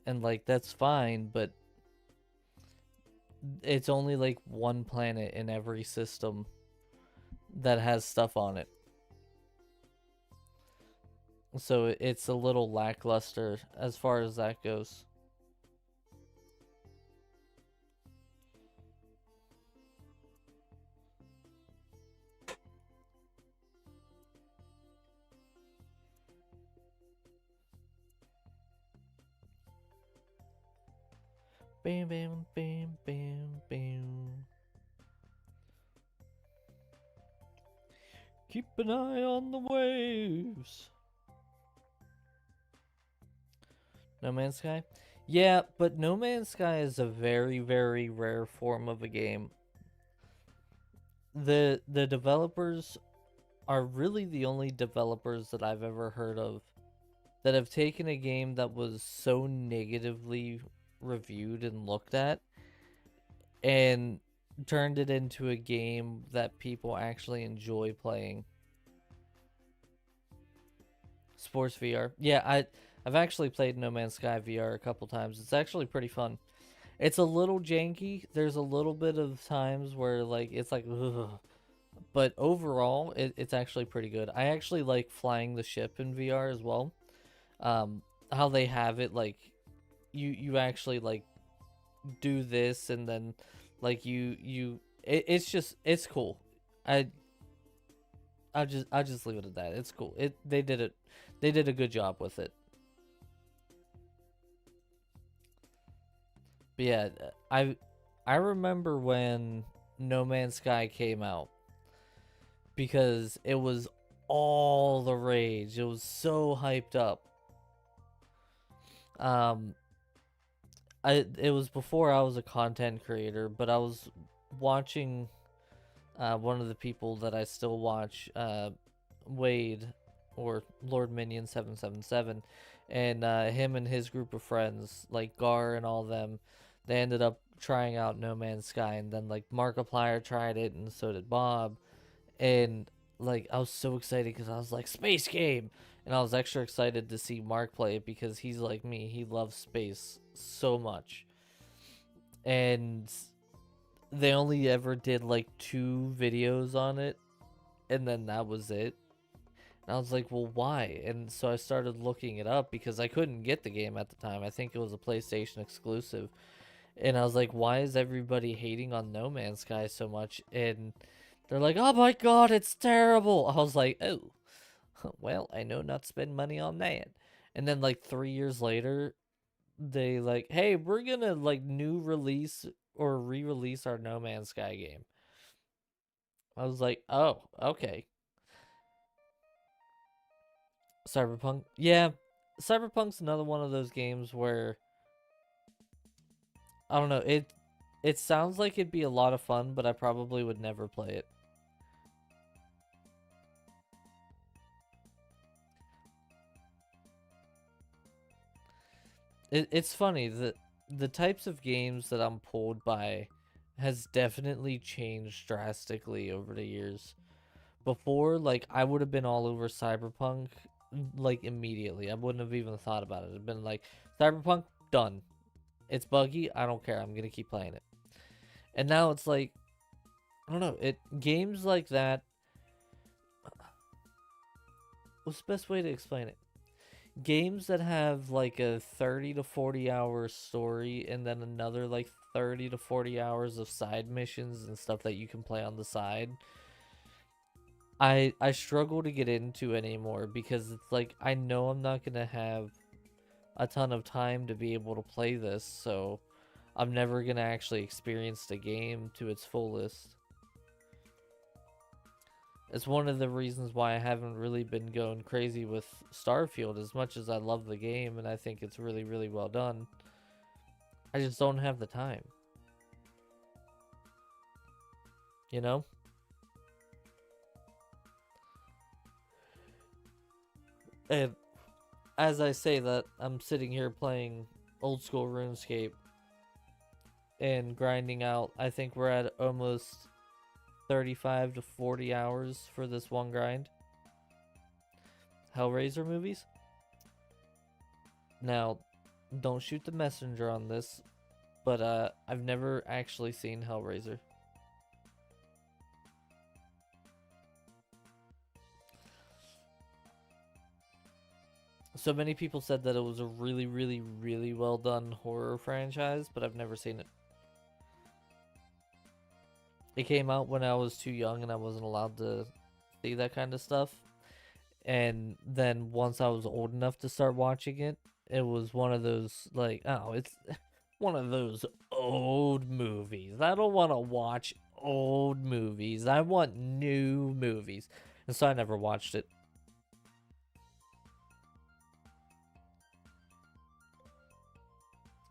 and, like, that's fine, but it's only like one planet in every system that has stuff on it. So it's a little lackluster as far as that goes. Bam, bam, bam, bam, bam. Keep an eye on the waves. No Man's Sky? Yeah, but No Man's Sky is a very, very rare form of a game. The developers are really the only developers that I've ever heard of that have taken a game that was so negatively reviewed and looked at and turned it into a game that people actually enjoy playing. Sports VR. Yeah, I've actually played No Man's Sky VR a couple times. It's actually pretty fun. It's a little janky. There's a little bit of times where like it's like ugh. But overall it's actually pretty good. I actually like flying the ship in VR as well. How they have it like you actually like do this and then like it's just it's cool. I I'll just leave it at that. It's cool. They did a good job with it. But yeah, I remember when No Man's Sky came out because it was all the rage. It was so hyped up. Um it was before I was a content creator, but I was watching one of the people that I still watch, Wade or Lord Minion 777, and him and his group of friends, like Gar and all them, they ended up trying out No Man's Sky, and then like Markiplier tried it, and so did Bob, and like I was so excited because I was like space game, and I was extra excited to see Mark play it because he's like me, he loves space so much, and they only ever did like 2 videos on it, and then that was it. And I was like, well, why? And so I started looking it up because I couldn't get the game at the time. I think it was a PlayStation exclusive. And I was like, why is everybody hating on No Man's Sky so much? And they're like, oh my god, it's terrible. I was like, oh, well, I know not to spend money on that. And then like 3 years later, they like, hey, we're gonna like new release or re-release our No Man's Sky game. I was like, oh, okay. Cyberpunk, yeah, Cyberpunk's another one of those games where I don't know. It sounds like it'd be a lot of fun, but I probably would never play it. It's funny that the types of games that I'm pulled by has definitely changed drastically over the years. Before, like, I would have been all over Cyberpunk, like, immediately. I wouldn't have even thought about it. It'd been like, Cyberpunk, done. It's buggy, I don't care, I'm gonna keep playing it. And now it's like, I don't know, games like that, what's the best way to explain it? Games that have like a 30 to 40 hour story and then another like 30 to 40 hours of side missions and stuff that you can play on the side. I struggle to get into anymore because it's like I know I'm not going to have a ton of time to be able to play this, so I'm never going to actually experience the game to its fullest. It's one of the reasons why I haven't really been going crazy with Starfield. As much as I love the game and I think it's really, really well done, I just don't have the time. You know? And as I say that, I'm sitting here playing old school RuneScape and grinding out. I think we're at almost 35 to 40 hours for this one grind. Hellraiser movies. Now, don't shoot the messenger on this, but I've never actually seen Hellraiser. So many people said that it was a really, really, really well done horror franchise, but I've never seen it. It came out when I was too young and I wasn't allowed to see that kind of stuff. And then once I was old enough to start watching it, it was one of those, like, oh, it's one of those old movies. I don't want to watch old movies. I want new movies. And so I never watched it.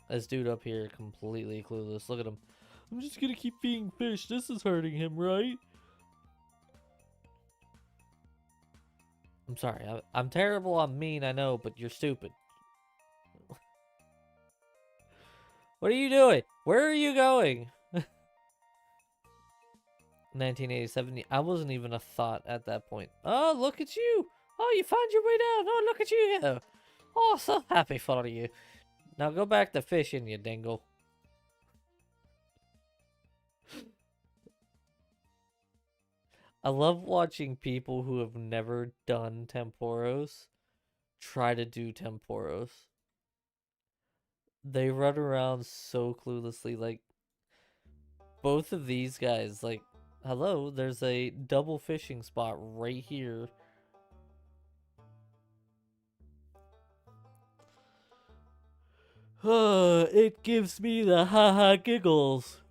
This dude up here completely clueless. Look at him. I'm just gonna keep feeding fish. This is hurting him, right? I'm sorry. I'm terrible. I'm mean. I know, but you're stupid. What are you doing? Where are you going? 1987. I wasn't even a thought at that point. Oh, look at you. Oh, you found your way down. Oh, look at you go. Oh, so happy for you. Now go back to fishing, you dingle. I love watching people who have never done Tempoross try to do Tempoross. They run around so cluelessly. Like, both of these guys, like, hello, there's a double fishing spot right here. It gives me the haha giggles.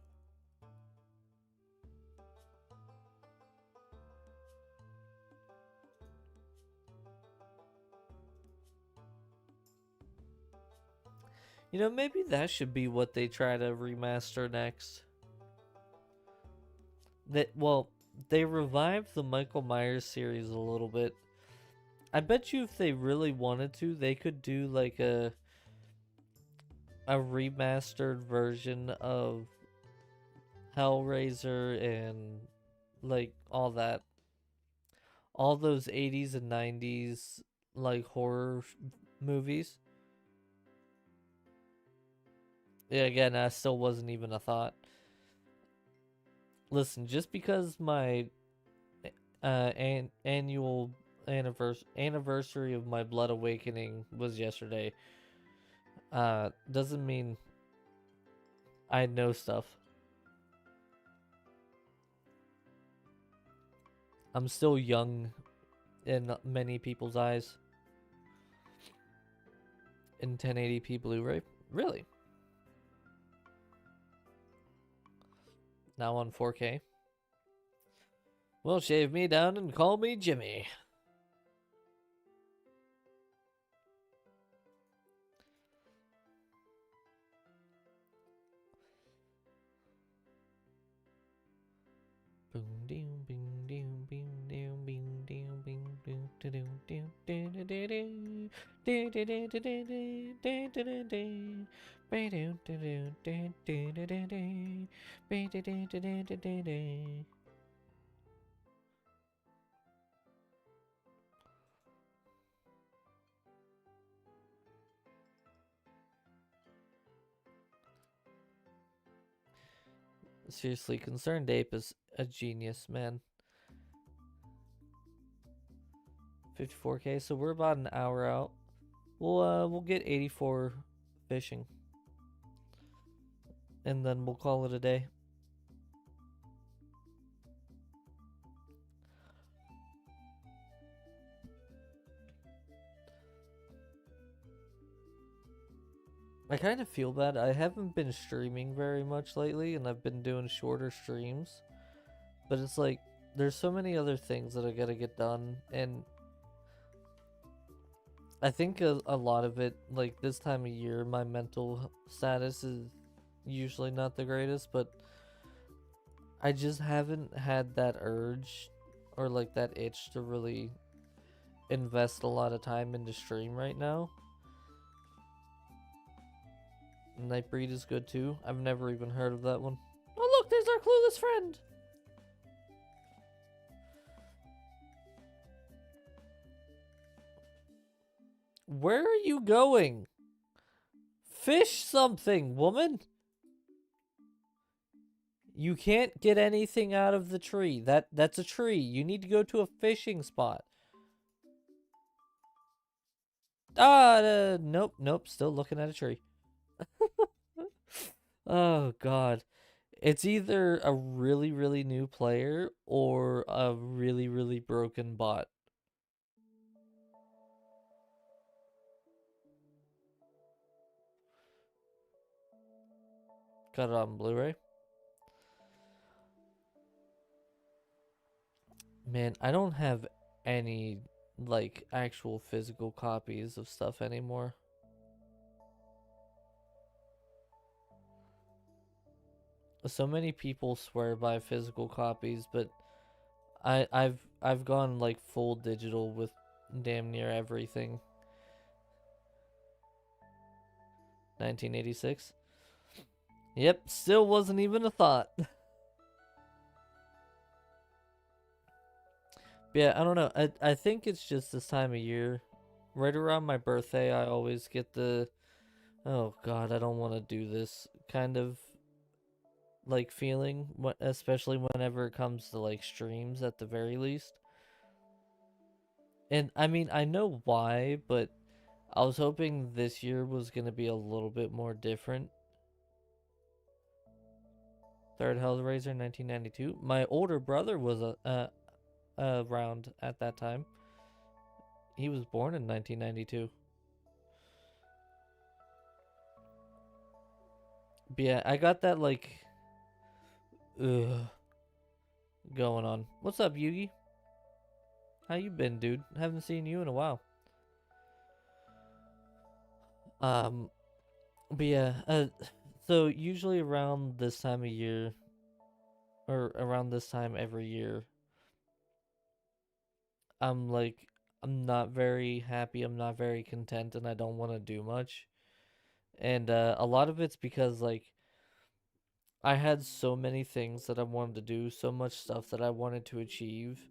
You know, maybe that should be what they try to remaster next. Well, they revived the Michael Myers series a little bit. I bet you if they really wanted to, they could do like a remastered version of Hellraiser and like all that. All those 80s and 90s like horror movies. Yeah, again, that still wasn't even a thought. Listen, just because my annual anniversary of my Blood Awakening was yesterday, doesn't mean I know stuff. I'm still young in many people's eyes. In 1080p Blu-ray? Really? Now on 4K. Well, shave me down and call me Jimmy. Seriously, Concerned Ape is a genius, man. 54K, so we're about an hour out. We'll get 84 fishing. And then we'll call it a day. I kind of feel bad. I haven't been streaming very much lately, and I've been doing shorter streams. But it's like, there's so many other things that I gotta get done, and I think a lot of it, like this time of year, my mental status is usually not the greatest, but I just haven't had that urge or like that itch to really invest a lot of time into stream right now. Nightbreed is good too. I've never even heard of that one. Oh look, there's our clueless friend! Where are you going? Fish something, woman! You can't get anything out of the tree. That's a tree. You need to go to a fishing spot. Nope, still looking at a tree. Oh god. It's either a really, really new player or a really, really broken bot. Got it on Blu-ray. Man, I don't have any, like, actual physical copies of stuff anymore. So many people swear by physical copies, but I've gone like full digital with damn near everything. 1986. Yep, still wasn't even a thought. Yeah, I don't know. I think it's just this time of year. Right around my birthday, I always get the, oh god, I don't want to do this kind of like feeling, especially whenever it comes to like streams at the very least. And I mean, I know why, but I was hoping this year was going to be a little bit more different. Third Hellraiser 1992. My older brother was around at that time. He was born in 1992. But yeah, I got that like ugh going on. What's up, Yugi? How you been, dude? Haven't seen you in a while. But yeah, so usually around this time of year, or around this time every year, I'm like, I'm not very happy, I'm not very content, and I don't want to do much. And a lot of it's because, like, I had so many things that I wanted to do, so much stuff that I wanted to achieve.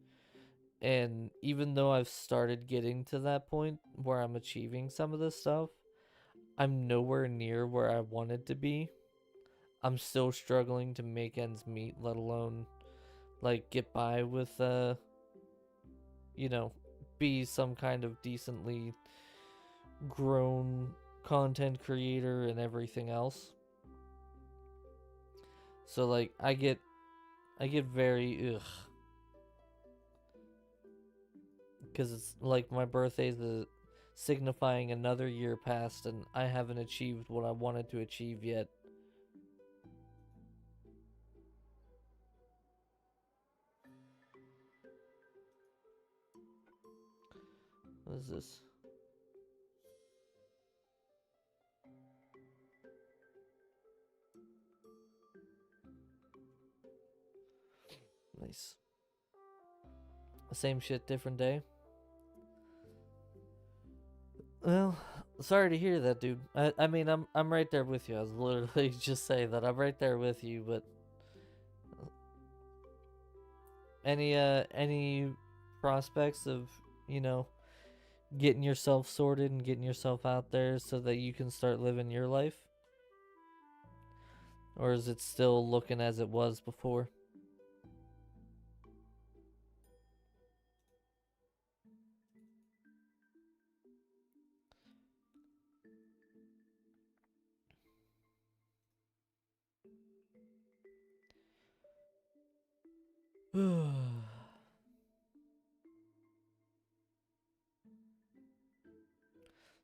And even though I've started getting to that point where I'm achieving some of this stuff, I'm nowhere near where I wanted to be. I'm still struggling to make ends meet, let alone, like, get by with, you know, be some kind of decently grown content creator and everything else. So like I get very ugh, because it's like my birthday's signifying another year passed and I haven't achieved what I wanted to achieve yet. What is this? Nice. Same shit, different day. Well, sorry to hear that, dude. I mean, I'm right there with you. I was literally just saying that I'm right there with you. But any prospects of, you know, getting yourself sorted and getting yourself out there so that you can start living your life? Or is it still looking as it was before?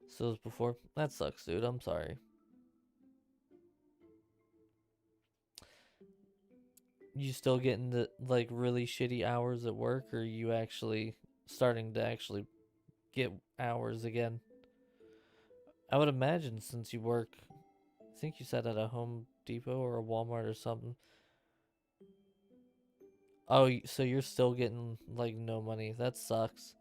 So as before. That sucks, dude. I'm sorry. You still getting the like really shitty hours at work, or are you actually starting to actually get hours again? I would imagine since you work, I think you said at a Home Depot or a Walmart or something. Oh, so you're still getting like no money. That sucks.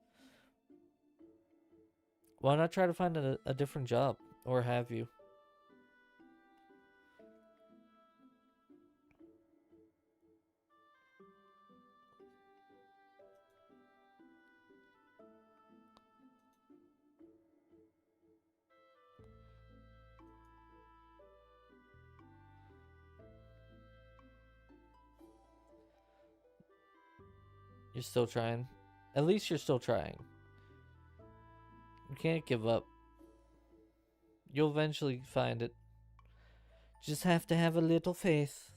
Why not try to find a different job? Or have you? You're still trying. At least you're still trying. You can't give up. You'll eventually find it. Just have to have a little faith.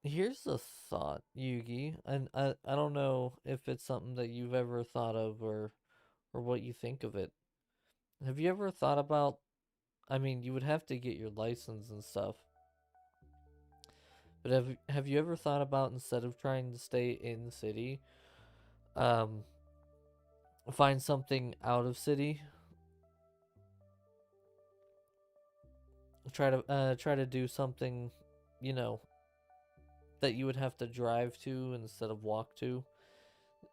Here's a thought, Yugi, and I don't know if it's something that you've ever thought of or what you think of it. Have you ever thought about, I mean, you would have to get your license and stuff, but have you ever thought about, instead of trying to stay in the city, um find something out of city? Try to do something, you know, that you would have to drive to instead of walk to,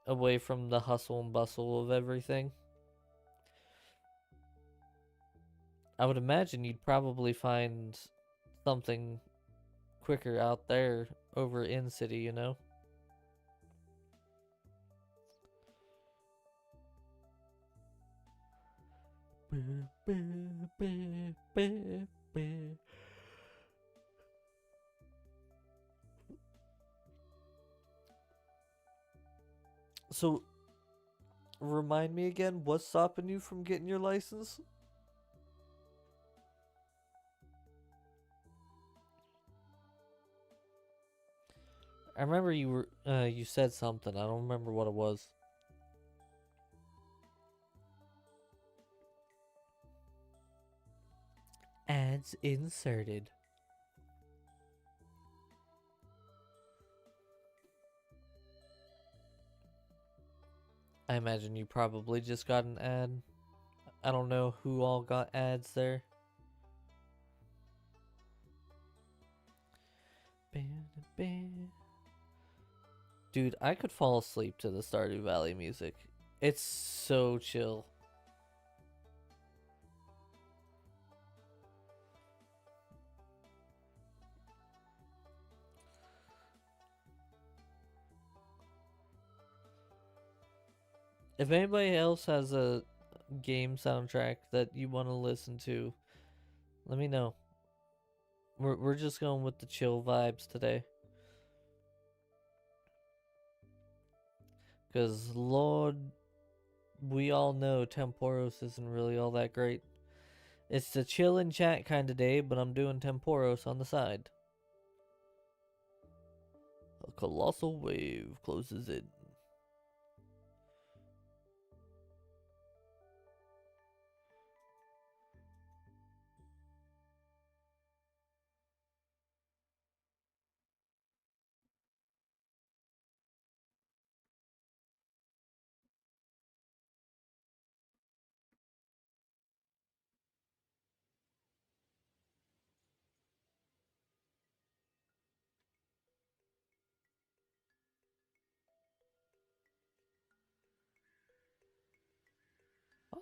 away from the hustle and bustle of everything. I would imagine you'd probably find something quicker out there over in city, you know? So, remind me again, what's stopping you from getting your license? I remember you said something. I don't remember what it was. Ads inserted. I imagine you probably just got an ad. I don't know who all got ads there. Dude, I could fall asleep to the Stardew Valley music. It's so chill. If anybody else has a game soundtrack that you want to listen to, let me know. We're just going with the chill vibes today. Because, Lord, we all know Tempoross isn't really all that great. It's the chill and chat kind of day, but I'm doing Tempoross on the side. A colossal wave closes in.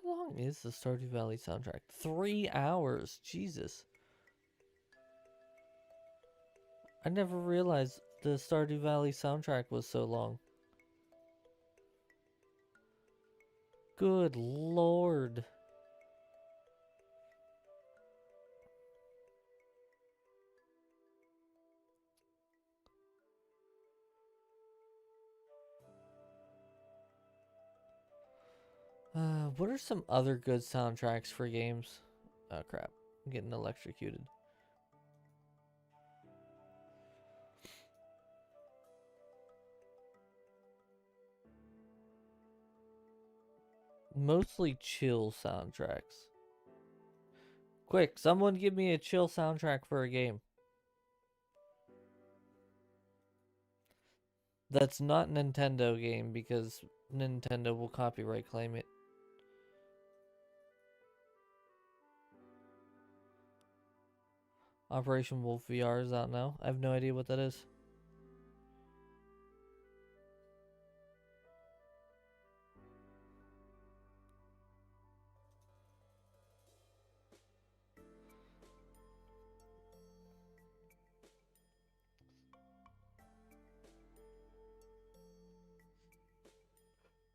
How long is the Stardew Valley soundtrack? 3 hours. Jesus. I never realized the Stardew Valley soundtrack was so long. Good lord. What are some other good soundtracks for games? Oh crap. I'm getting electrocuted. Mostly chill soundtracks. Quick, someone give me a chill soundtrack for a game. That's not Nintendo game because Nintendo will copyright claim it. Operation Wolf VR is out now. I have no idea what that is.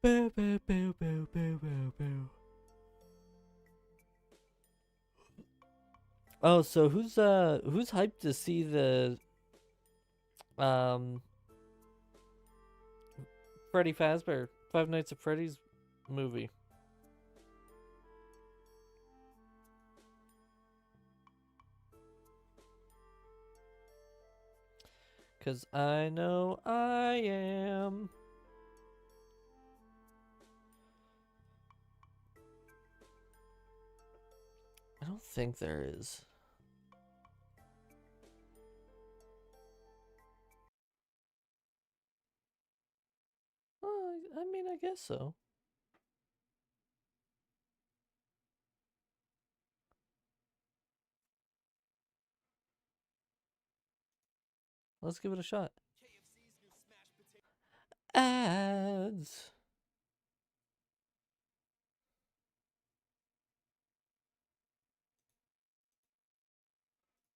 Boo, boo, boo, boo, boo, boo, boo. Oh, so who's hyped to see the Freddy Fazbear Five Nights at Freddy's movie? Cause I know I am. I don't think there is. Oh, I mean, I guess so. Let's give it a shot. Ads.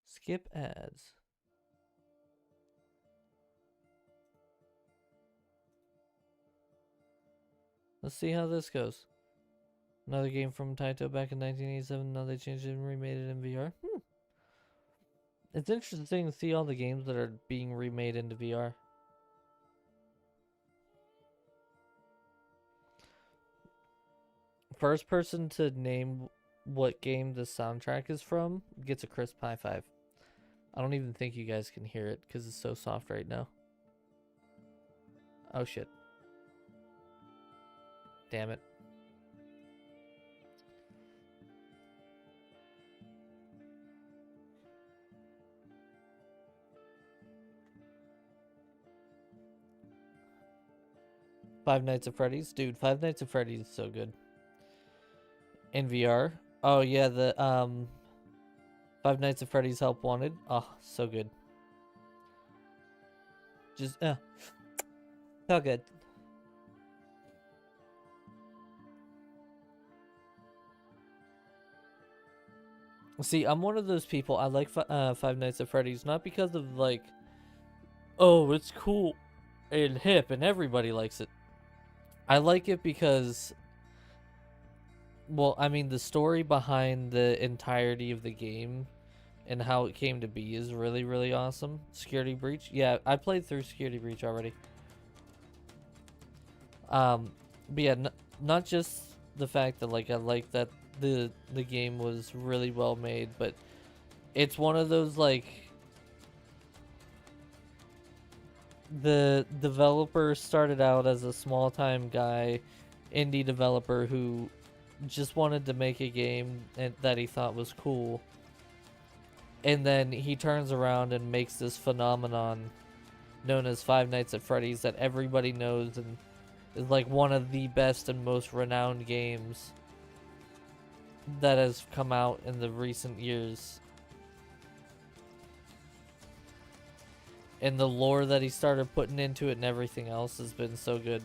Skip ads. Let's see how this goes. Another game from Taito back in 1987. Now they changed it and remade it in VR. It's interesting to see all the games that are being remade into VR. First person to name what game the soundtrack is from gets a crisp high five. I don't even think you guys can hear it because it's so soft right now. Oh shit. Damn it. Five Nights at Freddy's? Dude, Five Nights at Freddy's is so good. In VR? Oh yeah, the Five Nights at Freddy's Help Wanted. Oh, so good. Just so good. See, I'm one of those people. I like Five Nights at Freddy's not because of like, oh, it's cool and hip and everybody likes it. I like it because, well, I mean, the story behind the entirety of the game and how it came to be is really, really awesome. Security Breach. Yeah, I played through Security Breach already. But yeah, not just the fact that like I like that the game was really well made, but it's one of those, like, the developer started out as a small time guy, indie developer who just wanted to make a game that he thought was cool, and then he turns around and makes this phenomenon known as Five Nights at Freddy's that everybody knows and is like one of the best and most renowned games that has come out in the recent years. And the lore that he started putting into it and everything else has been so good.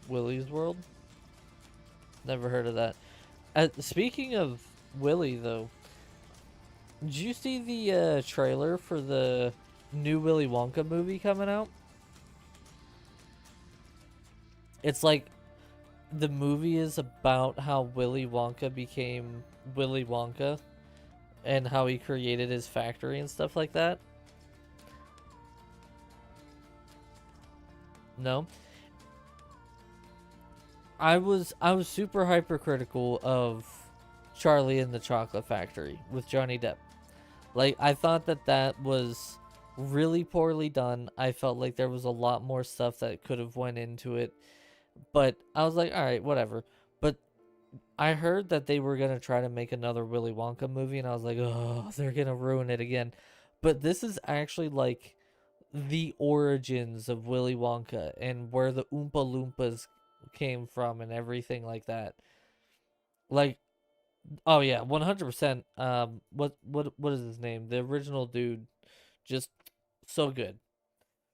Willy's World? Never heard of that. Speaking of Willy, though, did you see the trailer for the new Willy Wonka movie coming out? It's like the movie is about how Willy Wonka became Willy Wonka and how he created his factory and stuff like that. No. I was super hypercritical of Charlie and the Chocolate Factory with Johnny Depp. Like, I thought that was really poorly done. I felt like there was a lot more stuff that could have went into it. But I was like, all right, whatever. But I heard that they were going to try to make another Willy Wonka movie, and I was like, oh, they're going to ruin it again. But this is actually like the origins of Willy Wonka and where the Oompa Loompas came from and everything like that. Like, oh yeah, 100%. What is his name? The original dude, just so good.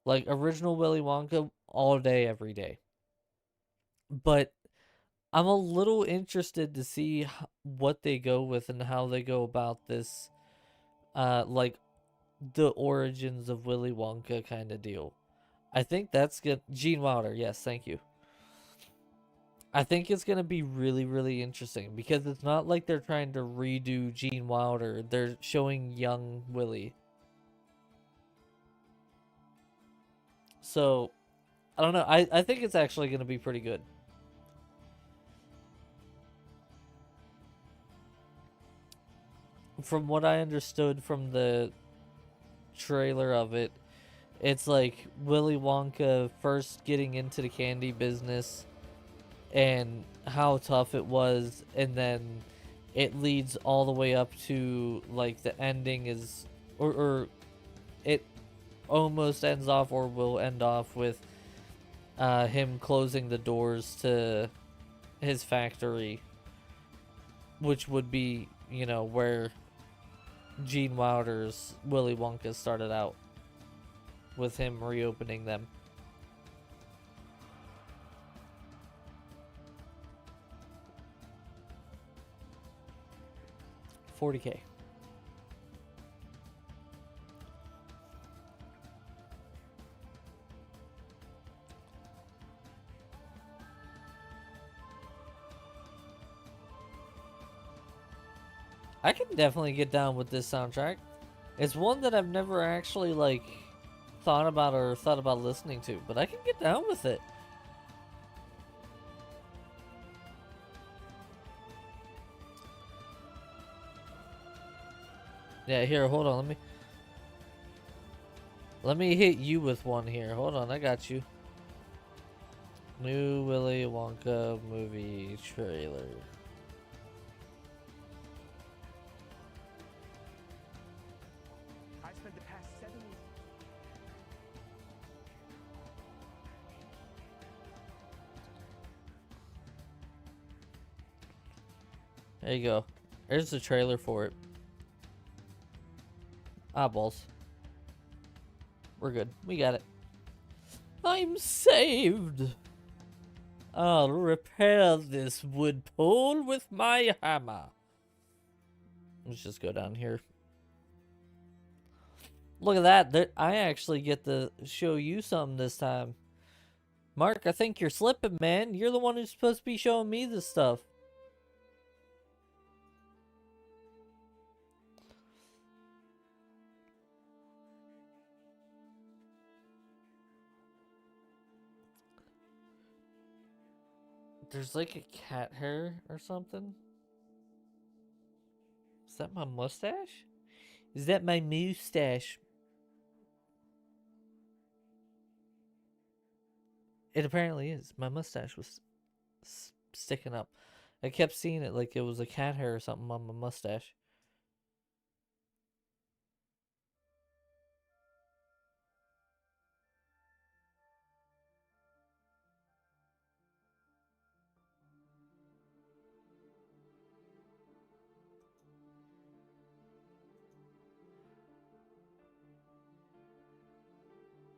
Like original Willy Wonka all day, every day. But I'm a little interested to see what they go with and how they go about this, like the origins of Willy Wonka kind of deal. I think that's good. Gene Wilder, yes, thank you. I think it's going to be really, really interesting because it's not like they're trying to redo Gene Wilder. They're showing young Willy. So, I don't know. I think it's actually going to be pretty good. From what I understood from the trailer of it, it's like Willy Wonka first getting into the candy business and how tough it was, and then it leads all the way up to like the ending is or it almost ends off or will end off with him closing the doors to his factory, which would be, you know, where Gene Wilder's Willy Wonka started out, with him reopening them. 40K. I can definitely get down with this soundtrack. It's one that I've never actually, like, thought about listening to, but I can get down with it. Yeah, here, hold on, let me hit you with one here. Hold on, I got you. New Willy Wonka movie trailer. I spent the past 7 years. There you go. There's the trailer for it. Balls. We're good. We got it. I'm saved. I'll repair this wood pole with my hammer. Let's just go down here. Look at that. I actually get to show you something this time. Mark, I think you're slipping, man. You're the one who's supposed to be showing me this stuff. There's like a cat hair or something. Is that my mustache? Is that my mustache? It apparently is. My mustache was sticking up. I kept seeing it like it was a cat hair or something on my mustache.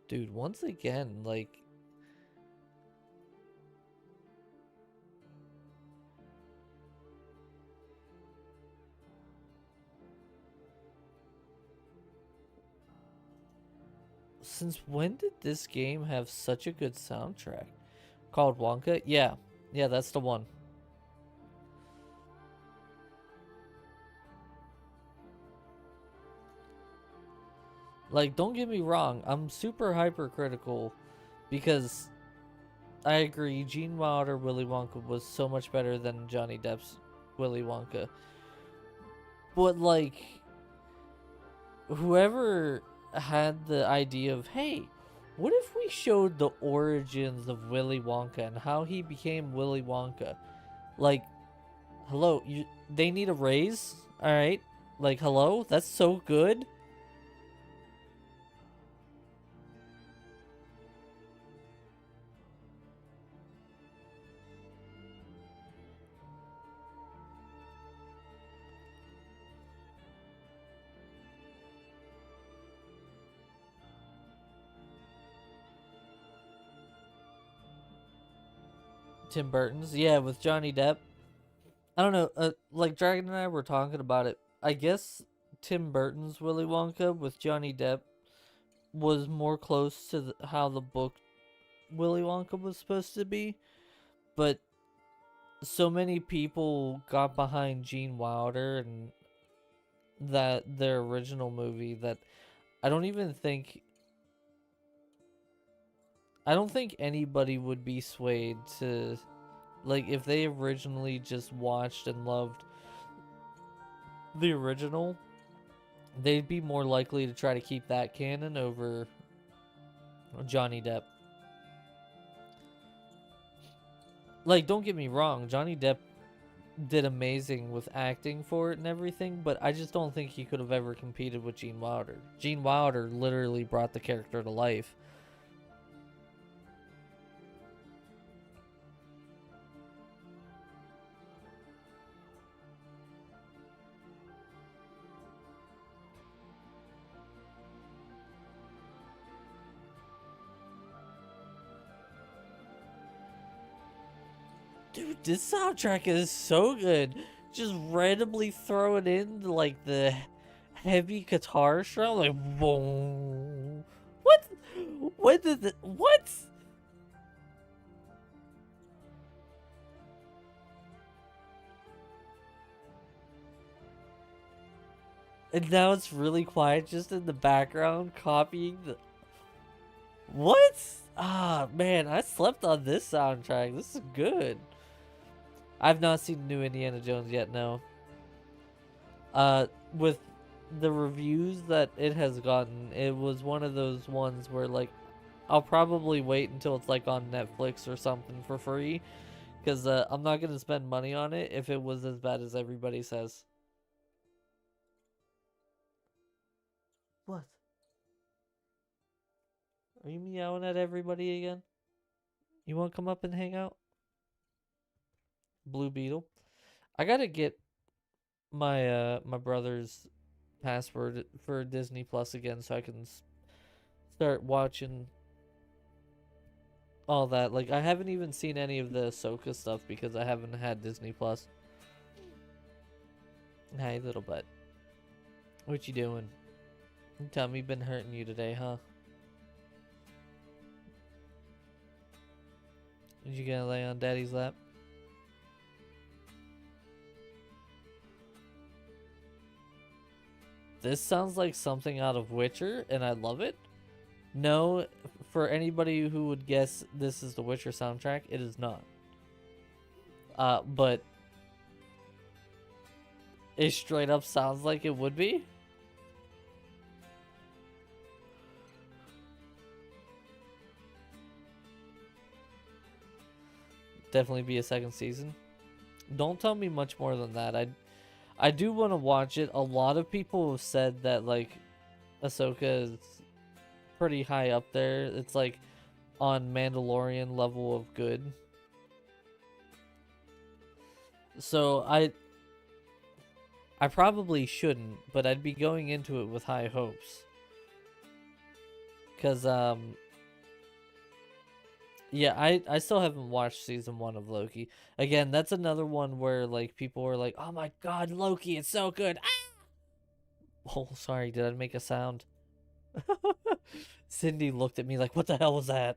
Dude, once again, like, since when did this game have such a good soundtrack? Called Wonka? Yeah. Yeah, that's the one. Like, don't get me wrong, I'm super hypercritical because I agree Gene Wilder Willy Wonka was so much better than Johnny Depp's Willy Wonka. But like, whoever had the idea of, hey, what if we showed the origins of Willy Wonka and how he became Willy Wonka? Like, hello, they need a raise? Alright. Like, hello? That's so good. Tim Burton's? Yeah, with Johnny Depp. I don't know. Like, Dragon and I were talking about it. I guess Tim Burton's Willy Wonka with Johnny Depp was more close to how the book Willy Wonka was supposed to be. But so many people got behind Gene Wilder and that their original movie that I don't even think I don't think anybody would be swayed to, like, if they originally just watched and loved the original, they'd be more likely to try to keep that canon over Johnny Depp. Like, don't get me wrong, Johnny Depp did amazing with acting for it and everything, but I just don't think he could have ever competed with Gene Wilder. Gene Wilder literally brought the character to life. Dude, this soundtrack is so good. Just randomly throw it in like the heavy guitar strum, like boom. What? What did the what? And now it's really quiet, just in the background, copying the. What? Ah, man, I slept on this soundtrack. This is good. I've not seen the new Indiana Jones yet. No. With the reviews that it has gotten, it was one of those ones where like I'll probably wait until it's like on Netflix or something for free, because I'm not gonna spend money on it if it was as bad as everybody says. What? Are you meowing at everybody again? You want to come up and hang out? Blue Beetle. I gotta get my brother's password for Disney Plus again so I can start watching all that. Like, I haven't even seen any of the Ahsoka stuff because I haven't had Disney Plus. Hey, little butt. What you doing? Tummy been hurting you today, huh? You gonna lay on Daddy's lap? This sounds like something out of Witcher, and I love it. No, for anybody who would guess this is the Witcher soundtrack, it is not. But it straight up sounds like it would be. Definitely be a second season. Don't tell me much more than that. I do want to watch it. A lot of people have said that like Ahsoka is pretty high up there. It's like on Mandalorian level of good. So I probably shouldn't, but I'd be going into it with high hopes. Cause yeah, I still haven't watched season 1 of Loki. Again, that's another one where like people were like, "Oh my god, Loki, it's so good." Ah! Oh, sorry, did I make a sound? Cindy looked at me like, "What the hell was that?"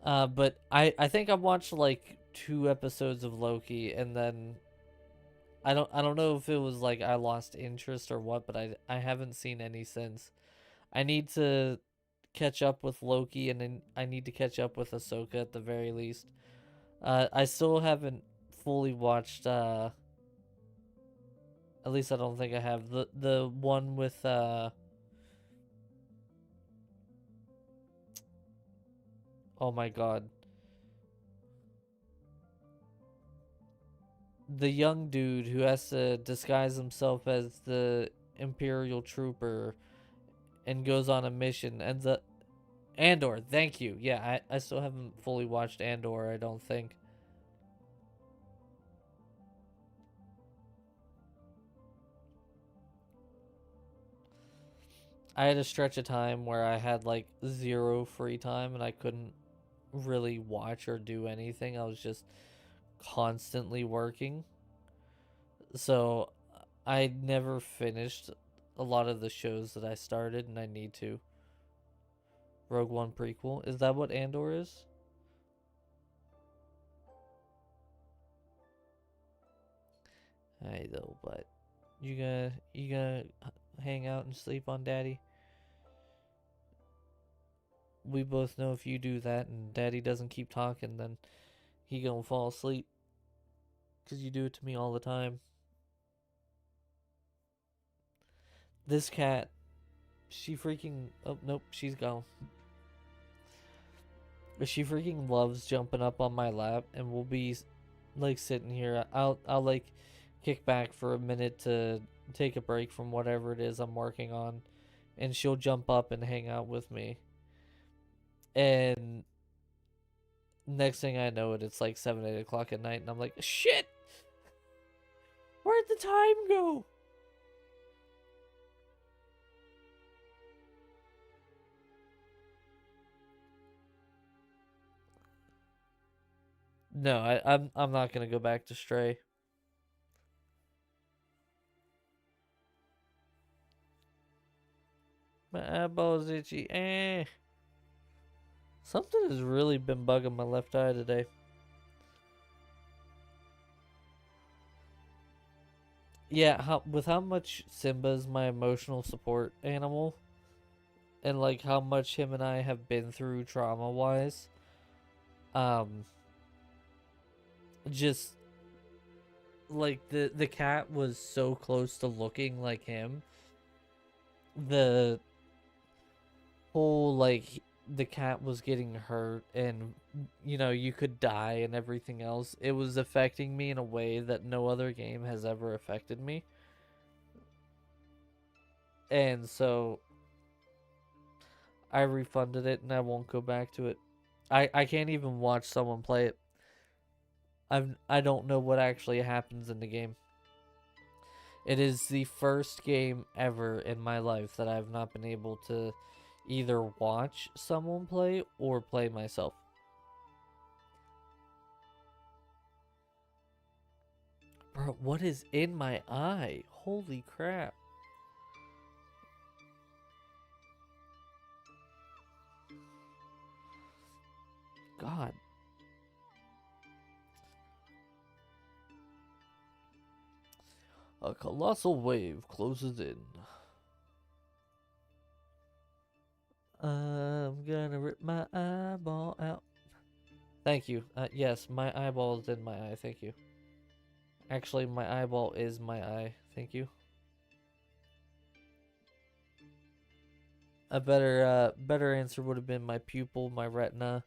But I think I watched like 2 episodes of Loki, and then I don't know if it was like I lost interest or what, but I haven't seen any since. I need to catch up with Loki, and then I need to catch up with Ahsoka at the very least. I still haven't fully watched. At least I don't think I have the one with. Oh my god, the young dude who has to disguise himself as the Imperial trooper and goes on a mission ends up. Andor, thank you. Yeah, I still haven't fully watched Andor, I don't think. I had a stretch of time where I had like 0 free time and I couldn't really watch or do anything. I was just constantly working. So I never finished a lot of the shows that I started, and I need to. Rogue One prequel. Is that what Andor is? I know, but you gonna hang out and sleep on Daddy? We both know if you do that and Daddy doesn't keep talking, then he gonna fall asleep. 'Cause you do it to me all the time. This cat, she freaking... Oh, nope, she's gone. But she freaking loves jumping up on my lap, and we'll be like sitting here. I'll like kick back for a minute to take a break from whatever it is I'm working on, and she'll jump up and hang out with me. And next thing I know it's like 7, 8 o'clock at night, and I'm like, shit! Where'd the time go? No, I'm not gonna go back to Stray. My eyeball's itchy. Something has really been bugging my left eye today. Yeah, with how much Simba's my emotional support animal, and like how much him and I have been through trauma wise, um, just like the cat was so close to looking like him. The whole like the cat was getting hurt, and you could die and everything else. It was affecting me in a way that no other game has ever affected me. And so I refunded it and I won't go back to it. I can't even watch someone play it. I don't know what actually happens in the game. It is the first game ever in my life that I've not been able to either watch someone play or play myself. Bro, what is in my eye? Holy crap. God. A colossal wave closes in. I'm gonna rip my eyeball out. Thank you. Yes, my eyeball is in my eye. Thank you. Actually, my eyeball is my eye. Thank you. A better answer would have been my pupil, my retina,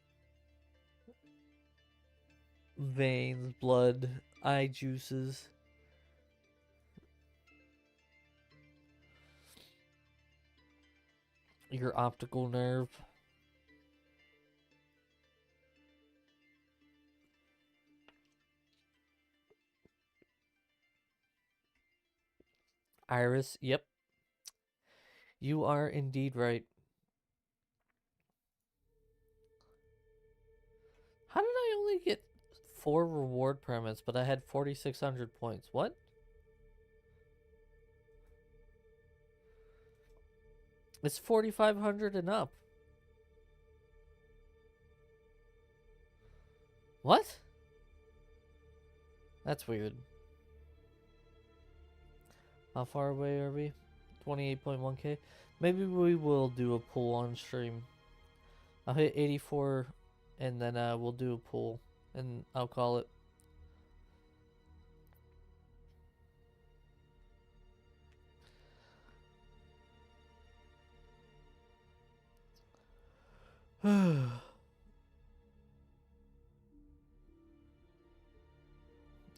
veins, blood, eye juices. Your optical nerve. Iris. Yep. You are indeed right. How did I only get 4 reward permits, but I had 4,600 points? What? It's 4,500 and up. What? That's weird. How far away are we? 28.1k. Maybe we will do a pull on stream. I'll hit 84 and then we'll do a pull and I'll call it.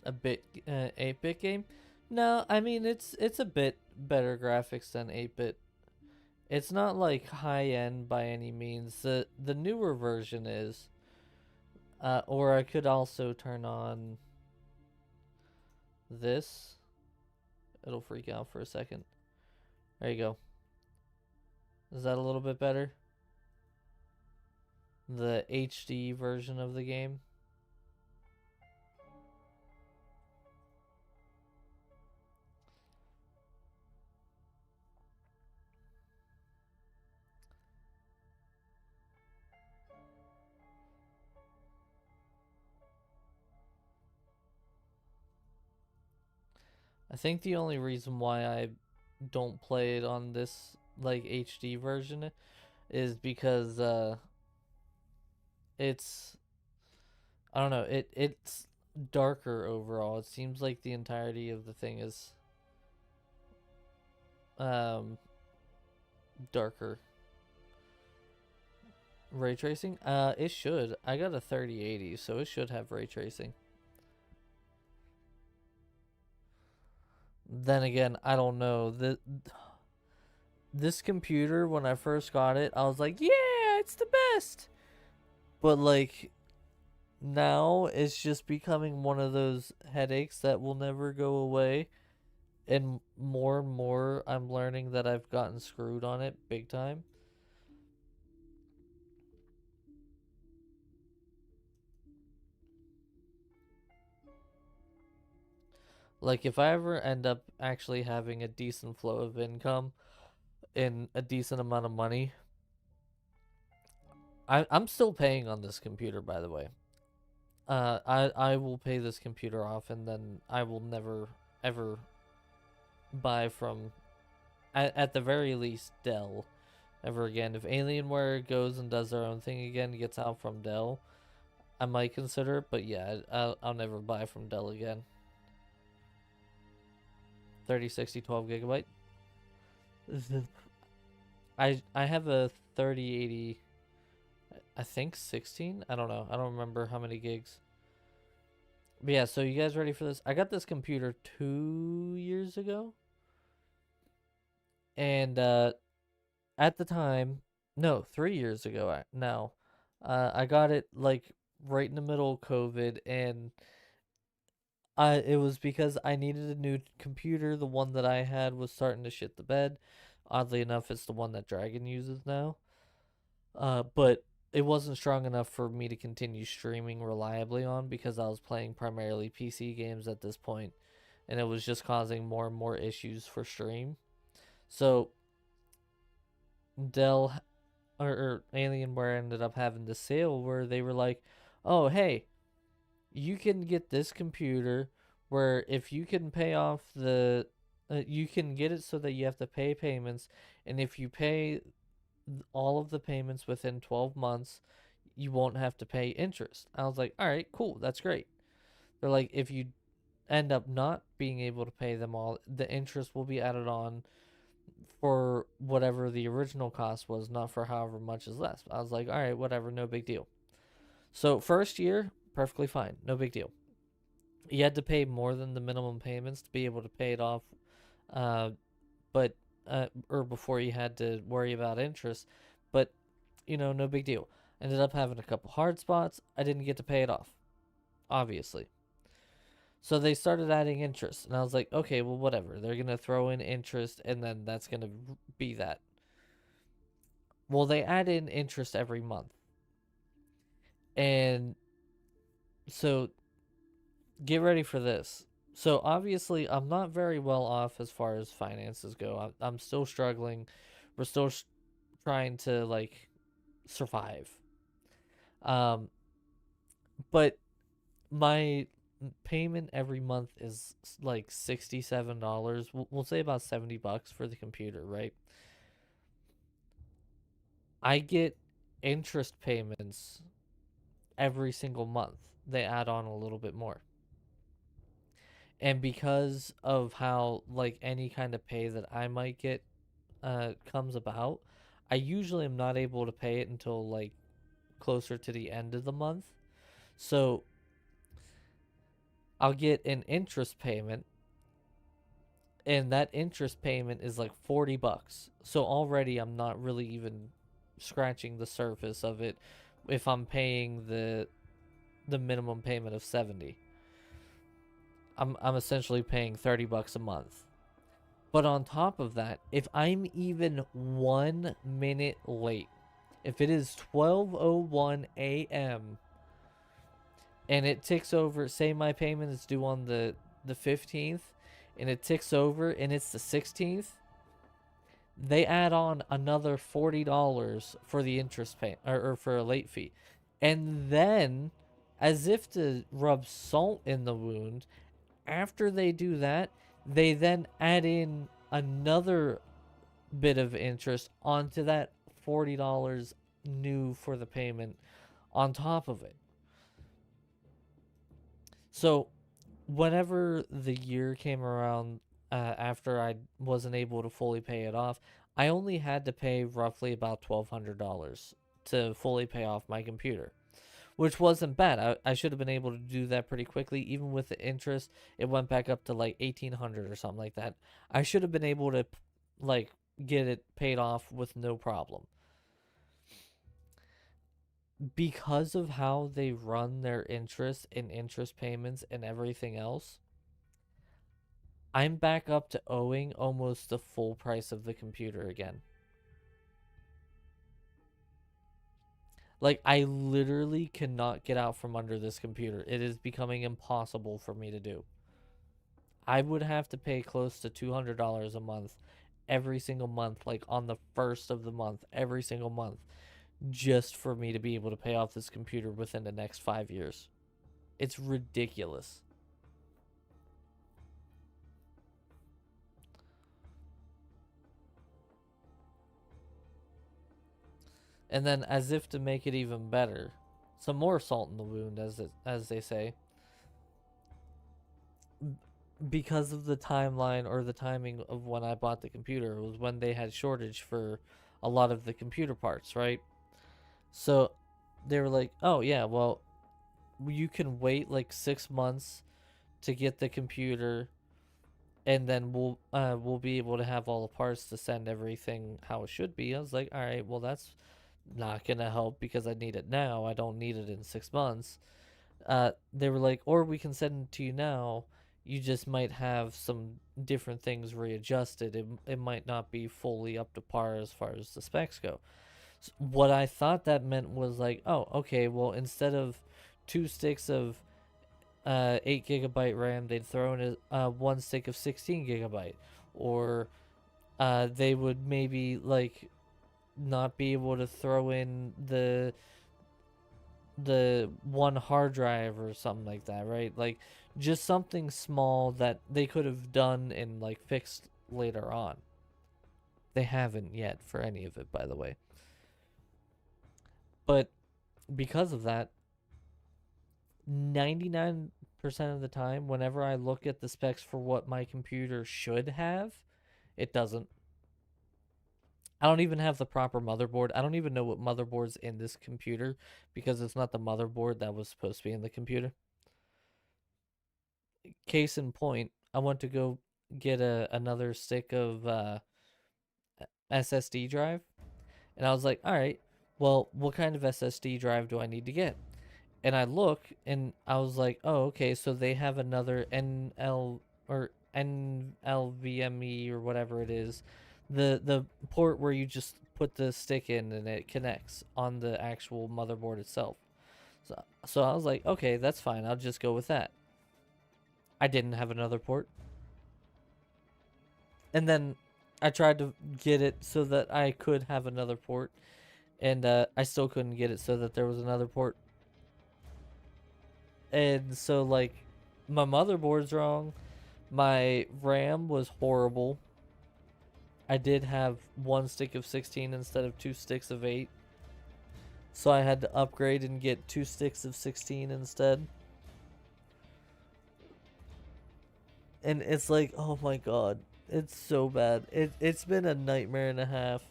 A bit 8-bit game? No, I mean it's a bit better graphics than 8-bit. It's not like high end by any means. The newer version is. Or I could also turn on this. It'll freak out for a second. There you go. Is that a little bit better? The HD version of the game. I think the only reason why I don't play it on this like HD version is because it's I don't know, it's darker overall. It seems like the entirety of the thing is darker. Ray tracing? It should. I got a 3080, so it should have ray tracing. Then again, I don't know. This computer, when I first got it, I was like, yeah, it's the best. But like now it's just becoming one of those headaches that will never go away. And more I'm learning that I've gotten screwed on it big time. Like if I ever end up actually having a decent flow of income and a decent amount of money, I'm still paying on this computer, by the way. I will pay this computer off, and then I will never ever buy from, at the very least, Dell ever again. If Alienware goes and does their own thing again, gets out from Dell, I might consider it. But yeah, I'll never buy from Dell again. 3060 12GB. I have a 3080. I think 16. I don't know. I don't remember how many gigs. But yeah, so you guys ready for this? I got this computer 2 years ago. And at the time, no, 3 years ago now. I got it like right in the middle of COVID, and it was because I needed a new computer. The one that I had was starting to shit the bed. Oddly enough, it's the one that Dragon uses now. But it wasn't strong enough for me to continue streaming reliably on because I was playing primarily PC games at this point, and it was just causing more and more issues for stream. So Dell or Alienware ended up having the sale where they were like, oh, hey, you can get this computer where if you can pay off you can get it so that you have to pay payments, and if you pay all of the payments within 12 months, you won't have to pay interest. I was like, all right, cool, that's great. They're like, if you end up not being able to pay them all, the interest will be added on for whatever the original cost was, not for however much is less. I was like, all right, whatever, no big deal. So first year, perfectly fine, no big deal. You had to pay more than the minimum payments to be able to pay it off, uh, but or before you had to worry about interest, but no big deal. Ended up having a couple hard spots. I didn't get to pay it off, obviously. So they started adding interest, and I was like, okay, well, whatever. They're gonna throw in interest, and then that's gonna be that. Well, they add in interest every month, and so get ready for this. So obviously, I'm not very well off as far as finances go. I'm still struggling. We're still trying to like survive. Um, but my payment every month is like $67. We'll say about $70 for the computer, right? I get interest payments every single month. They add on a little bit more. And because of how like any kind of pay that I might get comes about, I usually am not able to pay it until like closer to the end of the month. So I'll get an interest payment, and that interest payment is like $40. So already I'm not really even scratching the surface of it if I'm paying the minimum payment of 70. I'm essentially paying $30 a month. But on top of that, if I'm even 1 minute late, if it is 12:01 a.m. and it ticks over, say my payment is due on the 15th and it ticks over and it's the 16th, they add on another $40 for the interest pay or for a late fee. And then, as if to rub salt in the wound, after they do that, they then add in another bit of interest onto that $40 new for the payment on top of it. So, whenever the year came around, after I wasn't able to fully pay it off, I only had to pay roughly about $1,200 to fully pay off my computer, which wasn't bad. I should have been able to do that pretty quickly. Even with the interest, it went back up to like 1,800 or something like that. I should have been able to like get it paid off with no problem. Because of how they run their interest and interest payments and everything else, I'm back up to owing almost the full price of the computer again. Like, I literally cannot get out from under this computer. It is becoming impossible for me to do. I would have to pay close to $200 a month every single month, like on the first of the month, every single month, just for me to be able to pay off this computer within the next 5 years. It's ridiculous. And then, as if to make it even better, some more salt in the wound, as they say, because of the timeline or the timing of when I bought the computer, it was when they had shortage for a lot of the computer parts, right? So they were like, "Oh yeah, well, you can wait like 6 months to get the computer, and then we'll be able to have all the parts to send everything how it should be." I was like, "All right, well that's not gonna help because I need it now. I don't need it in 6 months." They were like, "Or we can send it to you now. You just might have some different things readjusted. It might not be fully up to par as far as the specs go." So what I thought that meant was like, oh, okay, well, instead of 2 sticks of 8 GB RAM, they'd throw in a 1 stick of 16 GB, or they would maybe like not be able to throw in the one hard drive or something like that, right? Like just something small that they could have done and like fixed later on. They haven't yet for any of it, by the way. But because of that, 99% of the time, whenever I look at the specs for what my computer should have, it doesn't. I don't even have the proper motherboard. I don't even know what motherboard's in this computer because it's not the motherboard that was supposed to be in the computer. Case in point, I went to go get another stick of SSD drive, and I was like, all right, well, what kind of SSD drive do I need to get? And I look, and I was like, oh, okay, so they have another NL or NLVMe or whatever it is, the port where you just put the stick in and it connects on the actual motherboard itself. So I was like, okay, that's fine. I'll just go with that. I didn't have another port. And then I tried to get it so that I could have another port, and I still couldn't get it so that there was another port. And so, like, my motherboard's wrong. My RAM was horrible. I did have one stick of 16 instead of two sticks of 8. So I had to upgrade and get two sticks of 16 instead. And it's like, oh my god. It's so bad. It's been a nightmare and a half.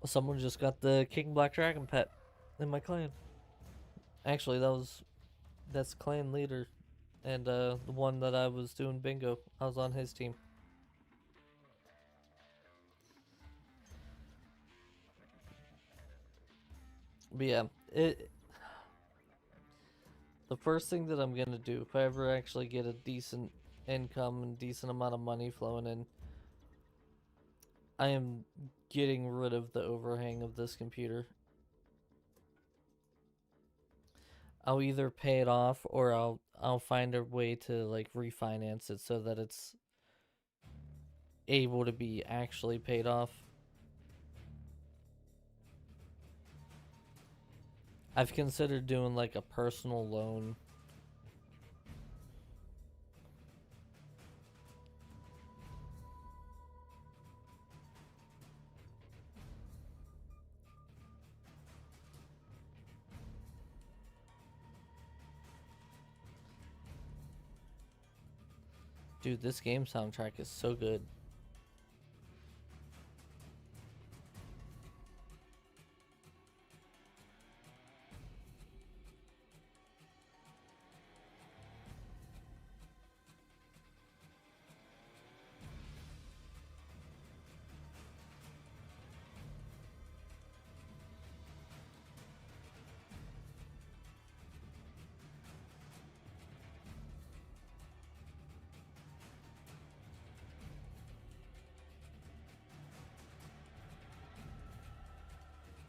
Someone just got the King Black Dragon pet in my clan. Actually, that's clan leader, and the one that I was doing bingo, I was on his team. But yeah, the first thing that I'm gonna do if I ever actually get a decent income and decent amount of money flowing in, I am getting rid of the overhang of this computer. I'll either pay it off or I'll find a way to like refinance it so that it's able to be actually paid off. I've considered doing like a personal loan. Dude, this game soundtrack is so good.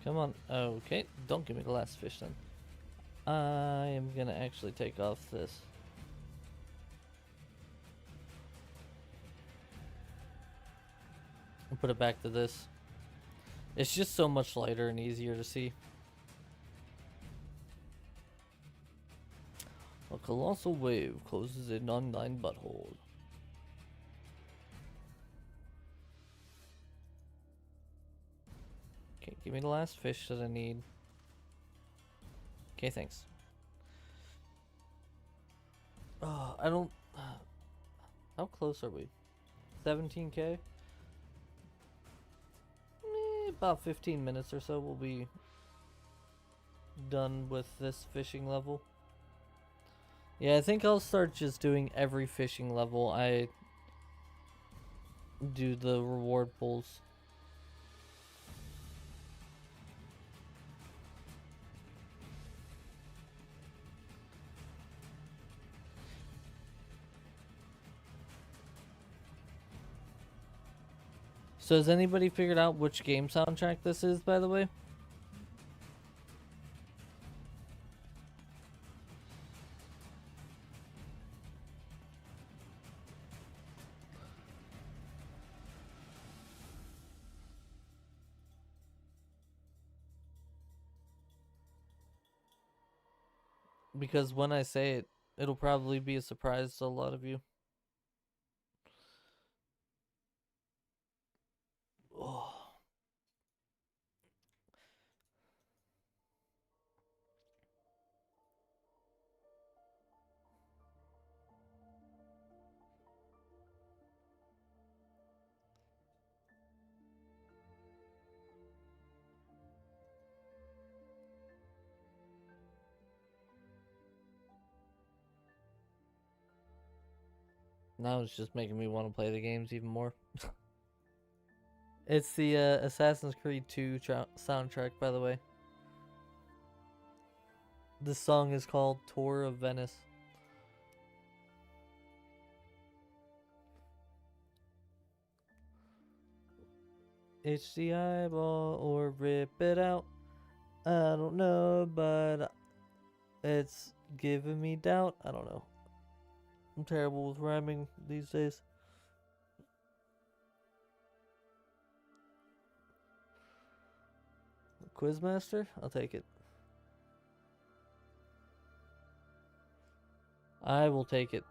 Come on. Okay, don't give me the last fish then. I am gonna actually take off this. And put it back to this. It's just so much lighter and easier to see. A colossal wave closes in on thine butthole. Okay, give me the last fish that I need. Okay, thanks. Oh, I don't... How close are we? 17k? About 15 minutes or so we'll be done with this fishing level. Yeah, I think I'll start just doing every fishing level I do the reward pulls. So has anybody figured out which game soundtrack this is, by the way? Because when I say it, it'll probably be a surprise to a lot of you. Oh. Now it's just making me want to play the games even more. It's the Assassin's Creed 2 soundtrack, by the way. This song is called Tour of Venice. Itch the eyeball or rip it out. I don't know, but it's giving me doubt. I don't know. I'm terrible with rhyming these days. Quizmaster? I'll take it. I will take it.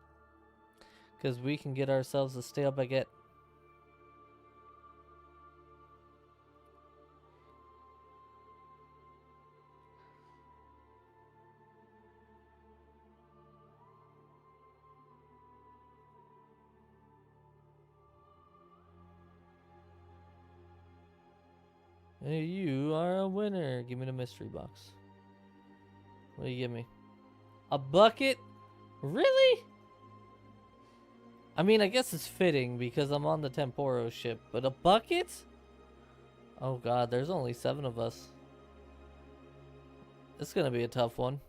Because we can get ourselves a stale baguette. Hey, you are a winner. Give me the mystery box. What do you give me? A bucket? Really? I mean, I guess it's fitting because I'm on the Tempoross ship, but a bucket? Oh god, there's only 7 of us. It's gonna be a tough one.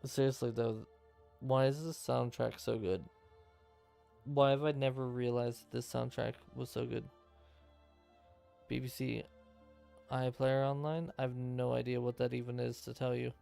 Seriously though, why is this soundtrack so good? Why have I never realized this soundtrack was so good? BBC iPlayer Online? I have no idea what that even is to tell you.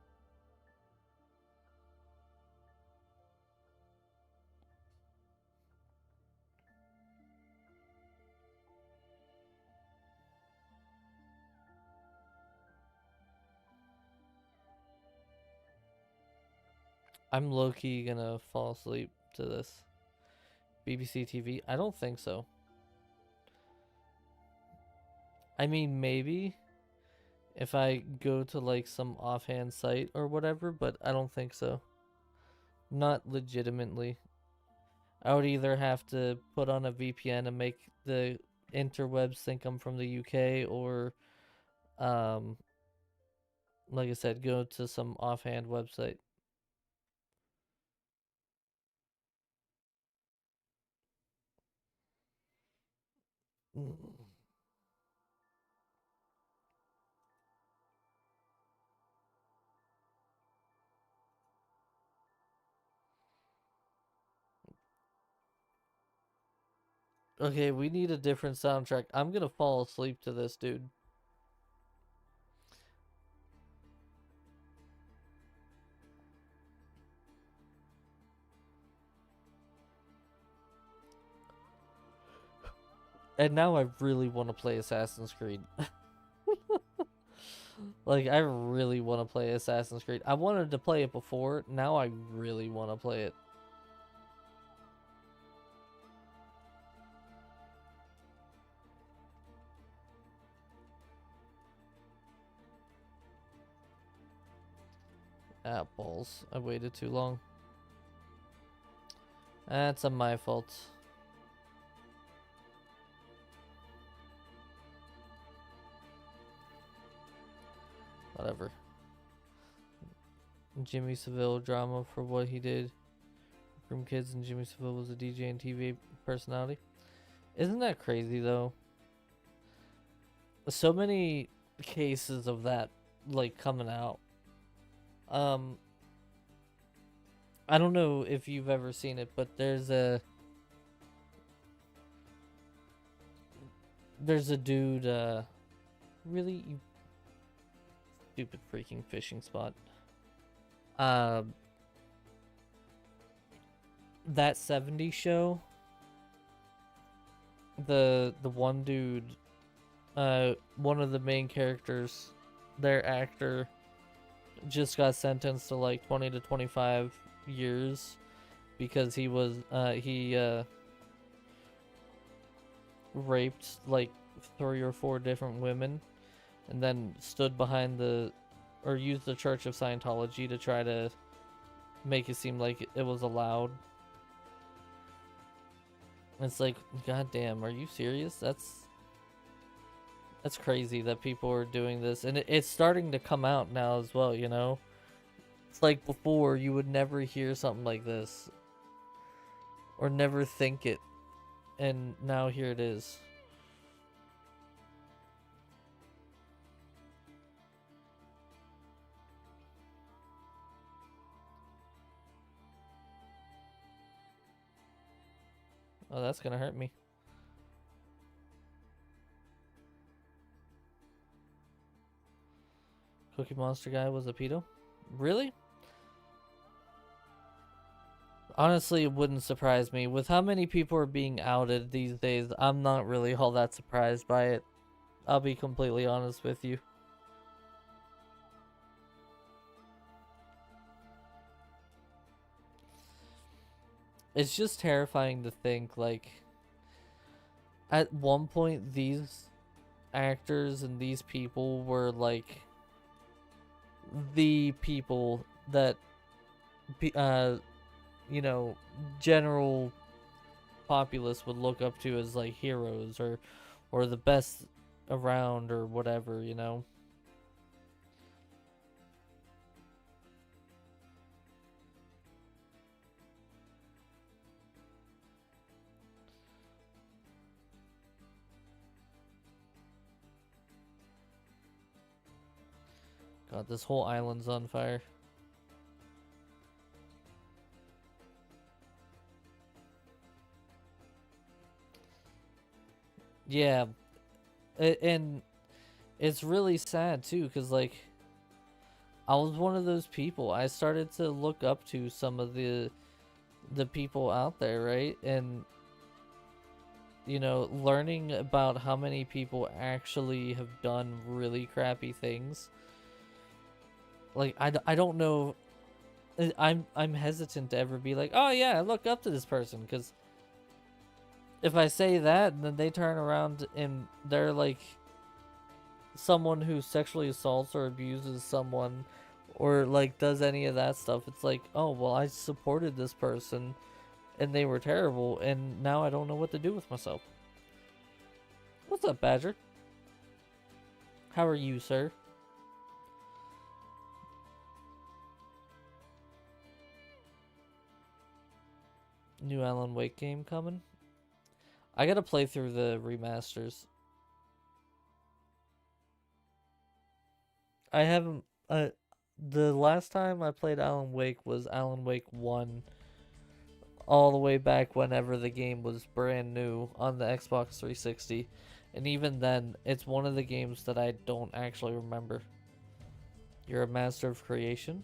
I'm low-key gonna fall asleep to this. BBC TV? I don't think so. I mean, maybe if I go to like some offhand site or whatever, but I don't think so. Not legitimately. I would either have to put on a VPN and make the interwebs think I'm from the UK, or um like I said, go to some offhand website. Okay, we need a different soundtrack. I'm gonna fall asleep to this, dude. And now I really want to play Assassin's Creed. Like, I really want to play Assassin's Creed. I wanted to play it before. Now I really want to play it. Ah, balls. I waited too long. That's my fault. Whatever. Jimmy Savile drama for what he did. from kids, and Jimmy Savile was a DJ and TV personality. Isn't that crazy though? So many cases of that like coming out. I don't know if you've ever seen it, but there's a dude, really, you stupid freaking fishing spot. That 70s show, the one dude, one of the main characters, their actor, just got sentenced to like 20 to 25 years because he was, raped like 3 or 4 different women and then stood behind or used the Church of Scientology to try to make it seem like it was allowed. It's like, goddamn, are you serious? That's crazy that people are doing this, and it's starting to come out now as well, you know? It's like before, you would never hear something like this, or never think it, and now here it is. Oh, that's gonna hurt me. Cookie Monster guy was a pedo? Really? Honestly, it wouldn't surprise me. With how many people are being outed these days, I'm not really all that surprised by it. I'll be completely honest with you. It's just terrifying to think, like, at one point these actors and these people were, like, the people that, you know, general populace would look up to as, like, heroes or the best around or whatever, you know? God, this whole island's on fire. Yeah, and it's really sad too, because like I was one of those people. I started to look up to some of the people out there, right? And you know, learning about how many people actually have done really crappy things. Like I don't know. I'm hesitant to ever be like, oh yeah, I look up to this person, because if I say that, and then they turn around and they're like someone who sexually assaults or abuses someone or like does any of that stuff, it's like, oh well, I supported this person and they were terrible, and now I don't know what to do with myself. What's up, Badger? How are you, sir? New Alan Wake game coming? I gotta play through the remasters. I haven't. The last time I played Alan Wake was Alan Wake 1, all the way back whenever the game was brand new on the Xbox 360. And even then, it's one of the games that I don't actually remember. You're a master of creation?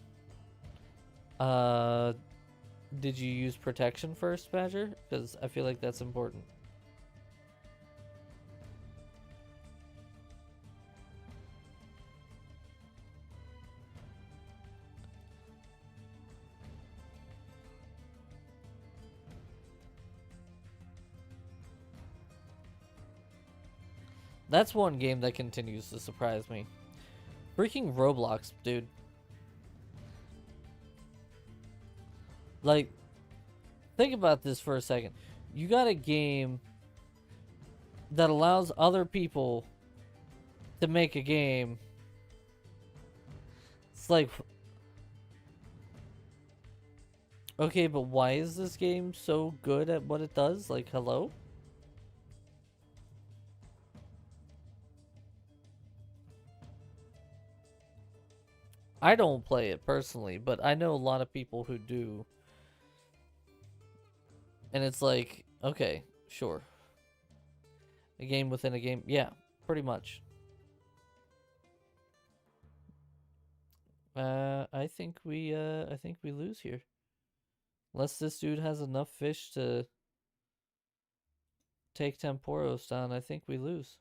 Did you use protection first, Badger? Because I feel like that's important. That's one game that continues to surprise me. Freaking Roblox, dude. Like, think about this for a second. You got a game that allows other people to make a game. It's like, Okay, but why is this game so good at what it does? Like, hello? I don't play it personally, but I know a lot of people who do. And it's like, okay, sure. A game within a game. Yeah, pretty much. I think we lose here. Unless this dude has enough fish to take Tempoross down, I think we lose.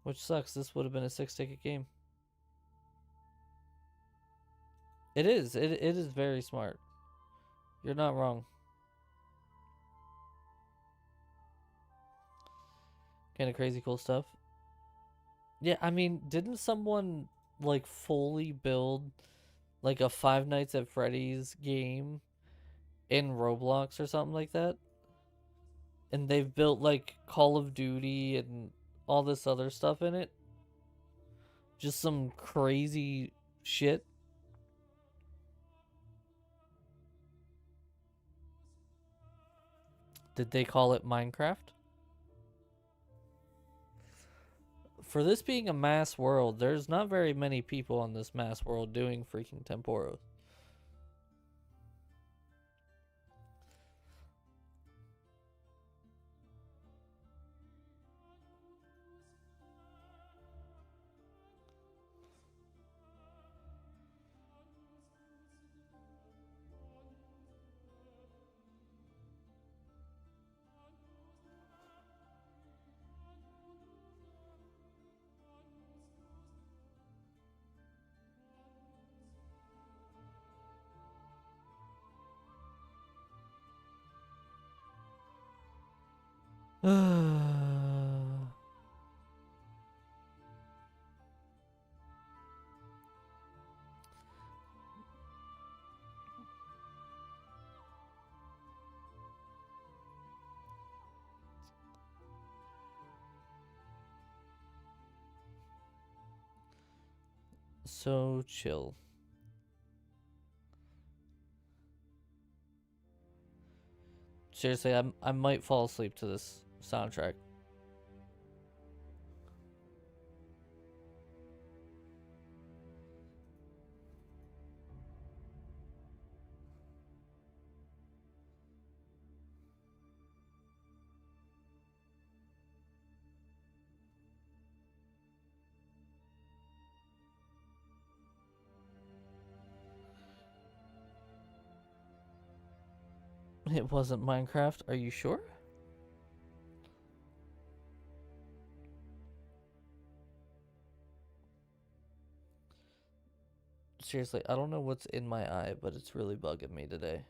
Which sucks. This would have been a 6-ticket game. It is. It is very smart. You're not wrong. Kind of crazy cool stuff. Yeah, I mean, didn't someone like fully build like a Five Nights at Freddy's game in Roblox or something like that? And they've built like Call of Duty and all this other stuff in it. Just some crazy shit. Did they call it Minecraft? For this being a mass world, there's not very many people on this mass world doing freaking Temporo. So chill. Seriously, I might fall asleep to this soundtrack. It wasn't Minecraft. Are you sure? Seriously, I don't know what's in my eye, but it's really bugging me today.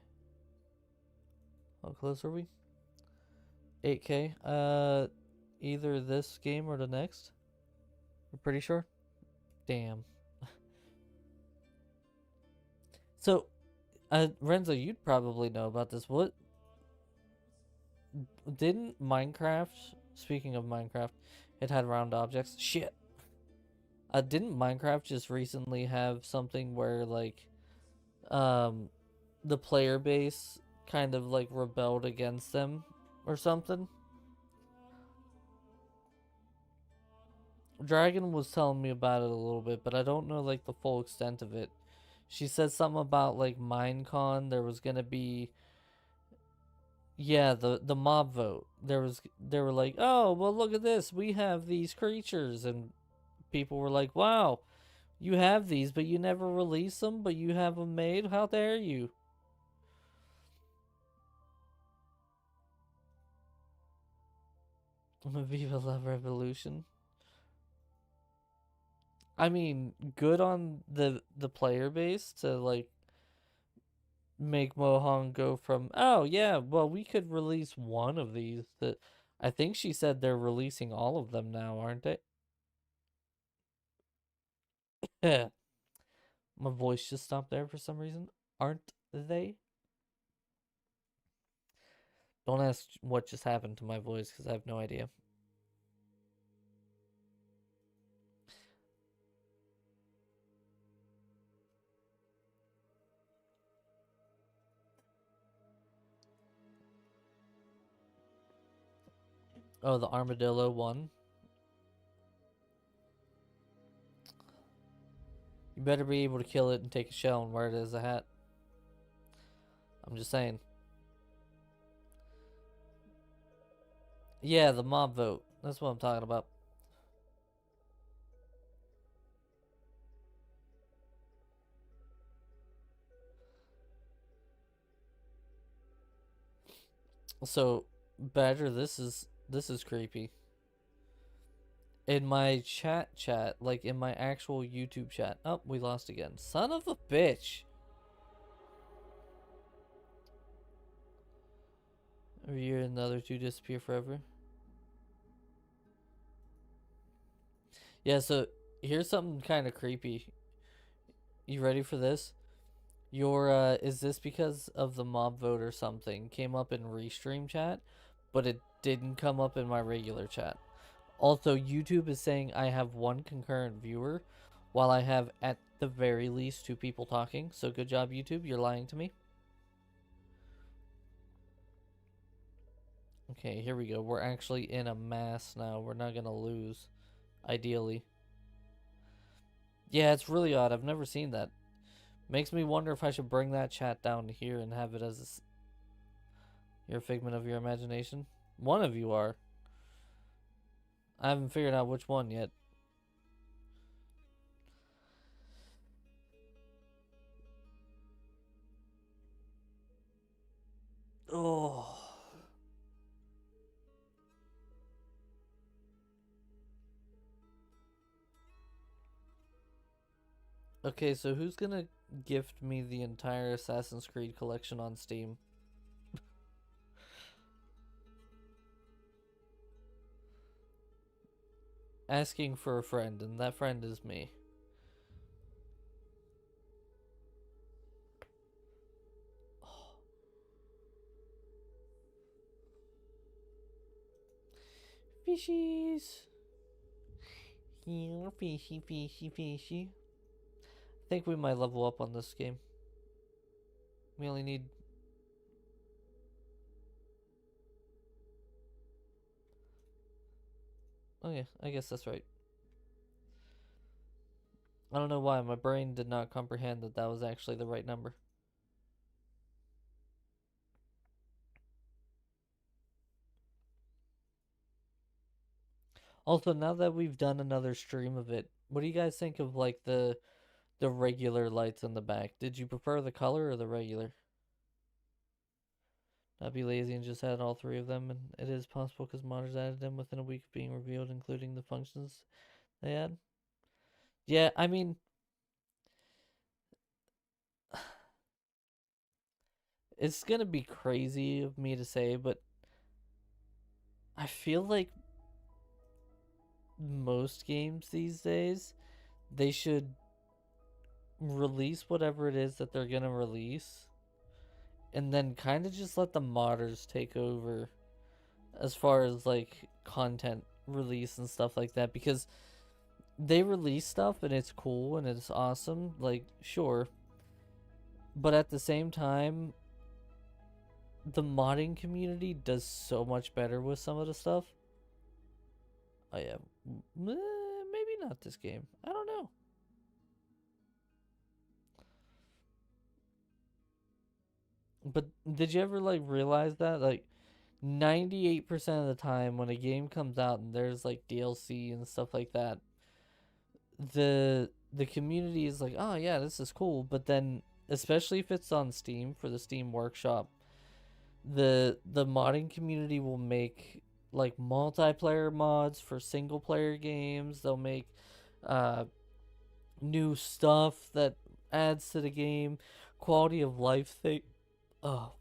How close are we? 8K. Either this game or the next. We're pretty sure. Damn. So, Renzo, you'd probably know about this. What didn't Minecraft? Speaking of Minecraft, it had round objects. Shit. Didn't Minecraft just recently have something where like, um, the player base kind of like rebelled against them or something? Dragon was telling me about it a little bit, but I don't know like the full extent of it. She said something about like Minecon. There was gonna be, yeah, the mob vote. They were like, oh well, look at this. We have these creatures, and people were like, wow, you have these, but you never release them, but you have them made. How dare you? Viva la revolution. I mean, good on the player base to like make Mohang go from, oh yeah, well we could release one of these. That I think she said they're releasing all of them now, aren't they? My voice just stopped there for some reason. Aren't they? Don't ask what just happened to my voice because I have no idea. Oh, the armadillo one. You better be able to kill it and take a shell and wear it as a hat. I'm just saying. Yeah, the mob vote. That's what I'm talking about. So, Badger, this is creepy. In my chat, like in my actual YouTube chat. Oh, we lost again. Son of a bitch. Every year and the other two disappear forever. Yeah, so here's something kind of creepy. You ready for this? Is this because of the mob vote or something? Came up in restream chat, but it didn't come up in my regular chat. Also, YouTube is saying I have one concurrent viewer, while I have at the very least 2 people talking. So good job, YouTube. You're lying to me. Okay, here we go. We're actually in a mass now. We're not gonna lose, ideally. Yeah, it's really odd. I've never seen that. Makes me wonder if I should bring that chat down here and have it as your figment of your imagination. One of you are. I haven't figured out which one yet. Oh. Okay, so who's gonna gift me the entire Assassin's Creed collection on Steam? Asking for a friend, and that friend is me. Fishies. Yeah, fishy, fishy, fishy. I think we might level up on this game. We only need... Oh yeah, I guess that's right. I don't know why, my brain did not comprehend that that was actually the right number. Also, now that we've done another stream of it, what do you guys think of like the regular lights in the back? Did you prefer the color or the regular? Not be lazy and just add all 3 of them, and it is possible because modders added them within a week of being revealed, including the functions they add. Yeah, I mean, it's gonna be crazy of me to say, but I feel like most games these days, they should release whatever it is that they're gonna release, and then kind of just let the modders take over as far as like content release and stuff like that, because they release stuff and it's cool and it's awesome, like sure, but at the same time the modding community does so much better with some of the stuff. Oh yeah, maybe not this game, I don't know. But did you ever like realize that like 98% of the time when a game comes out and there's like DLC and stuff like that, the community is like, "Oh yeah, this is cool." But then especially if it's on Steam for the Steam Workshop, the modding community will make like multiplayer mods for single player games. They'll make uh new stuff that adds to the game, quality of life thing. Oh,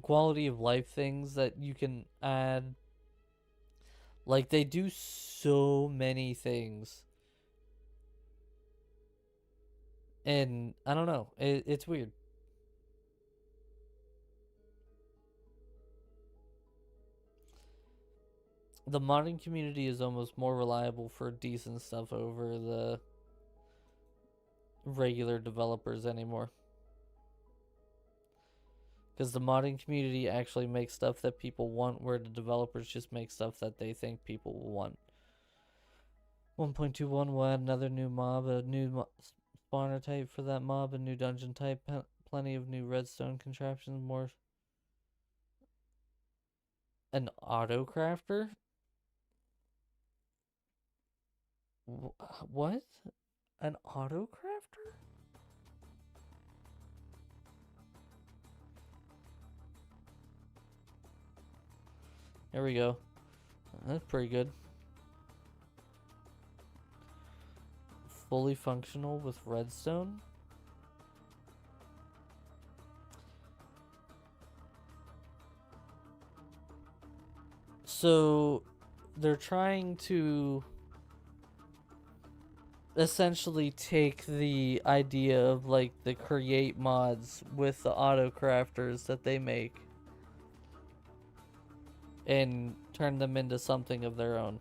quality of life things that you can add. Like they do so many things, and I don't know, it's weird. The modding community is almost more reliable for decent stuff over the regular developers anymore. Because the modding community actually makes stuff that people want, where the developers just make stuff that they think people will want. 1.21 will add another new mob, a new spawner type for that mob, a new dungeon type, plenty of new redstone contraptions, more. An auto crafter? What? An auto crafter? There we go. That's pretty good. Fully functional with redstone. So they're trying to essentially take the idea of like the create mods with the auto crafters that they make and turn them into something of their own.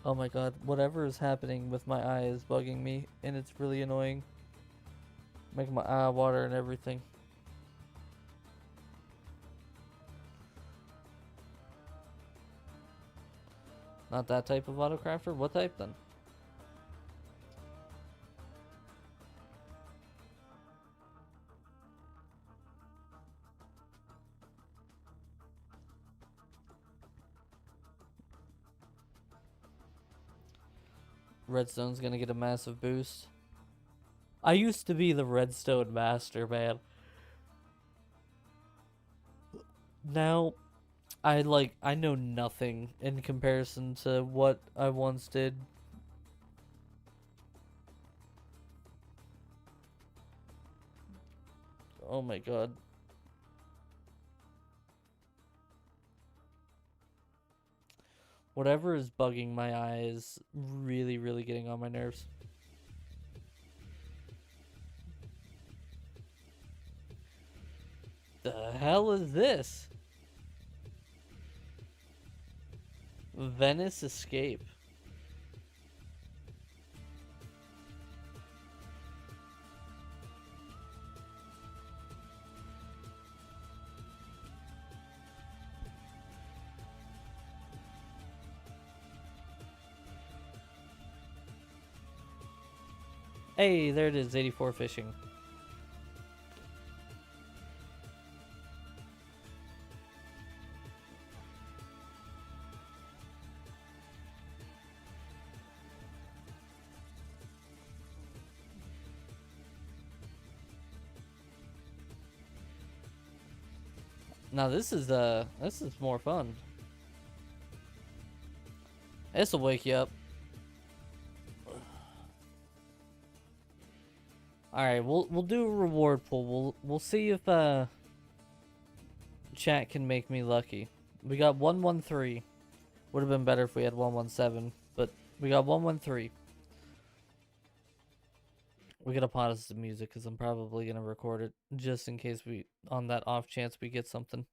Oh my god, whatever is happening with my eye is bugging me, and it's really annoying. Making my eye water and everything. Not that type of autocrafter? What type then? Redstone's gonna get a massive boost. I used to be the redstone master, man. Now, I know nothing in comparison to what I once did. Oh my god. Whatever is bugging my eye is really, really getting on my nerves. The hell is this? Venice Escape. Hey, there it is, 84 fishing. Now this is more fun. This will wake you up. All right, we'll do a reward pool. We'll see if chat can make me lucky. We got 113. Would have been better if we had 117, but we got 113. We gotta pause the music because I'm probably gonna record it just in case on that off chance we get something.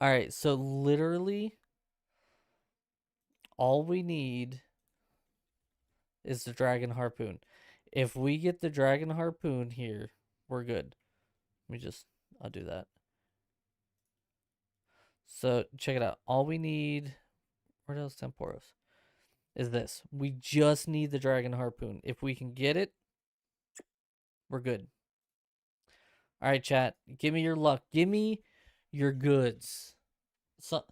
All right, so literally all we need is the dragon harpoon. If we get the dragon harpoon here, we're good. I'll do that. So check it out. All we need, where else Tempoross, is this. We just need the dragon harpoon. If we can get it, we're good. All right, chat. Give me your luck. Give me your goods. So,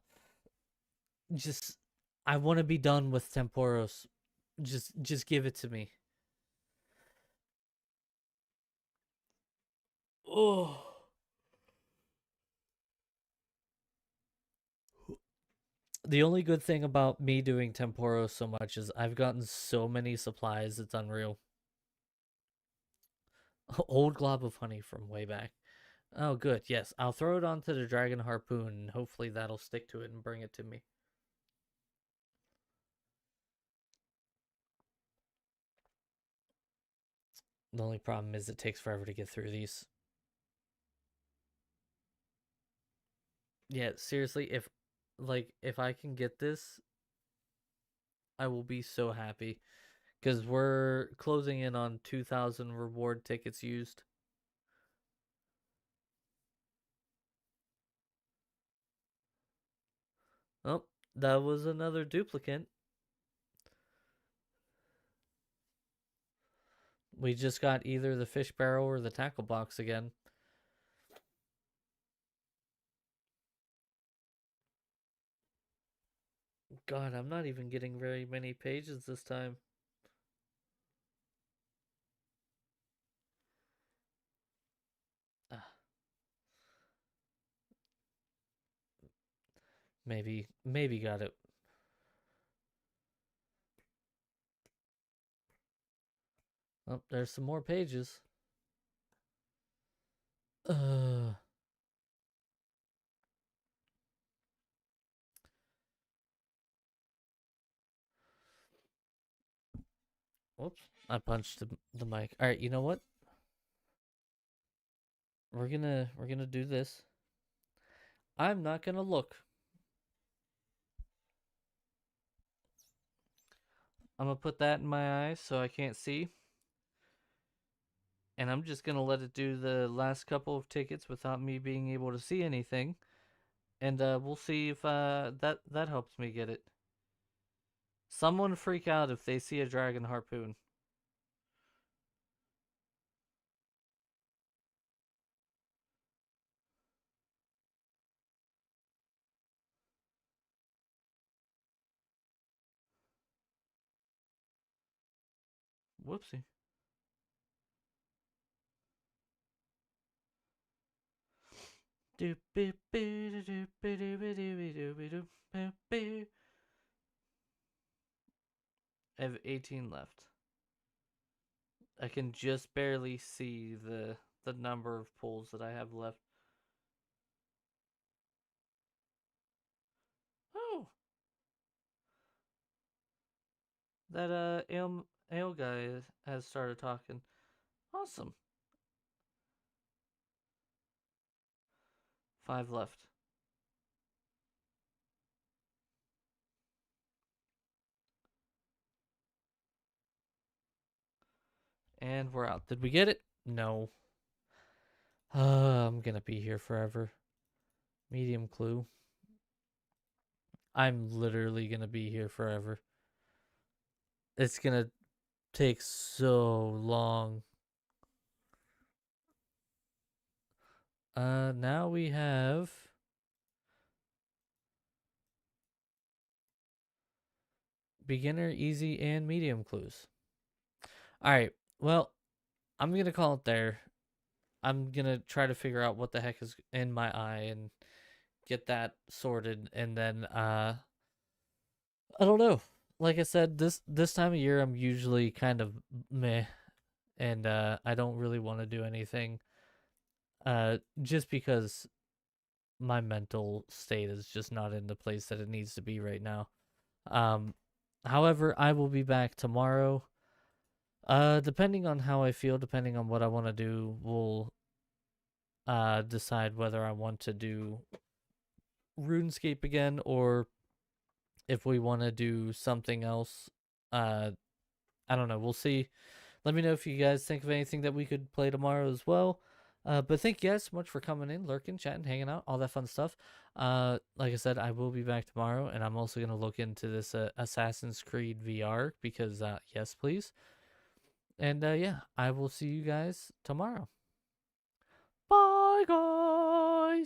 I want to be done with Tempoross. Just give it to me. Oh. The only good thing about me doing Tempoross so much is I've gotten so many supplies, it's unreal. Old glob of honey from way back. Oh, good. Yes, I'll throw it onto the dragon harpoon, and hopefully that'll stick to it and bring it to me. The only problem is it takes forever to get through these. Yeah, seriously, if I can get this, I will be so happy. Because we're closing in on 2,000 reward tickets used. That was another duplicate. We just got either the fish barrel or the tackle box again. God, I'm not even getting very many pages this time. Ah, maybe got it. Oh, there's some more pages. Uh, whoops! I punched the mic. All right, you know what? We're gonna do this. I'm not gonna look. I'm gonna put that in my eyes so I can't see. And I'm just gonna let it do the last couple of tickets without me being able to see anything. And we'll see if that helps me get it. Someone freak out if they see a dragon harpoon. Whoopsie. I have 18 left. I can just barely see the number of pulls that I have left. Oh, that ale guy has started talking. Awesome. 5 left. And we're out. Did we get it? No. I'm gonna be here forever. Medium clue. I'm literally gonna be here forever. It's gonna take so long. Now we have beginner, easy, and medium clues. All right. Well, I'm gonna call it there. I'm gonna try to figure out what the heck is in my eye and get that sorted, and then I don't know. Like I said, this time of year I'm usually kind of meh, and I don't really want to do anything. Just because my mental state is just not in the place that it needs to be right now. Um, However, I will be back tomorrow. Depending on how I feel, depending on what I want to do, we'll decide whether I want to do RuneScape again or if we want to do something else. Uh, I don't know. We'll see. Let me know if you guys think of anything that we could play tomorrow as well. But thank you guys so much for coming in, lurking, chatting, hanging out, all that fun stuff. Like I said, I will be back tomorrow, and I'm also going to look into this Assassin's Creed VR because, yes, please. And yeah, I will see you guys tomorrow. Bye, guys.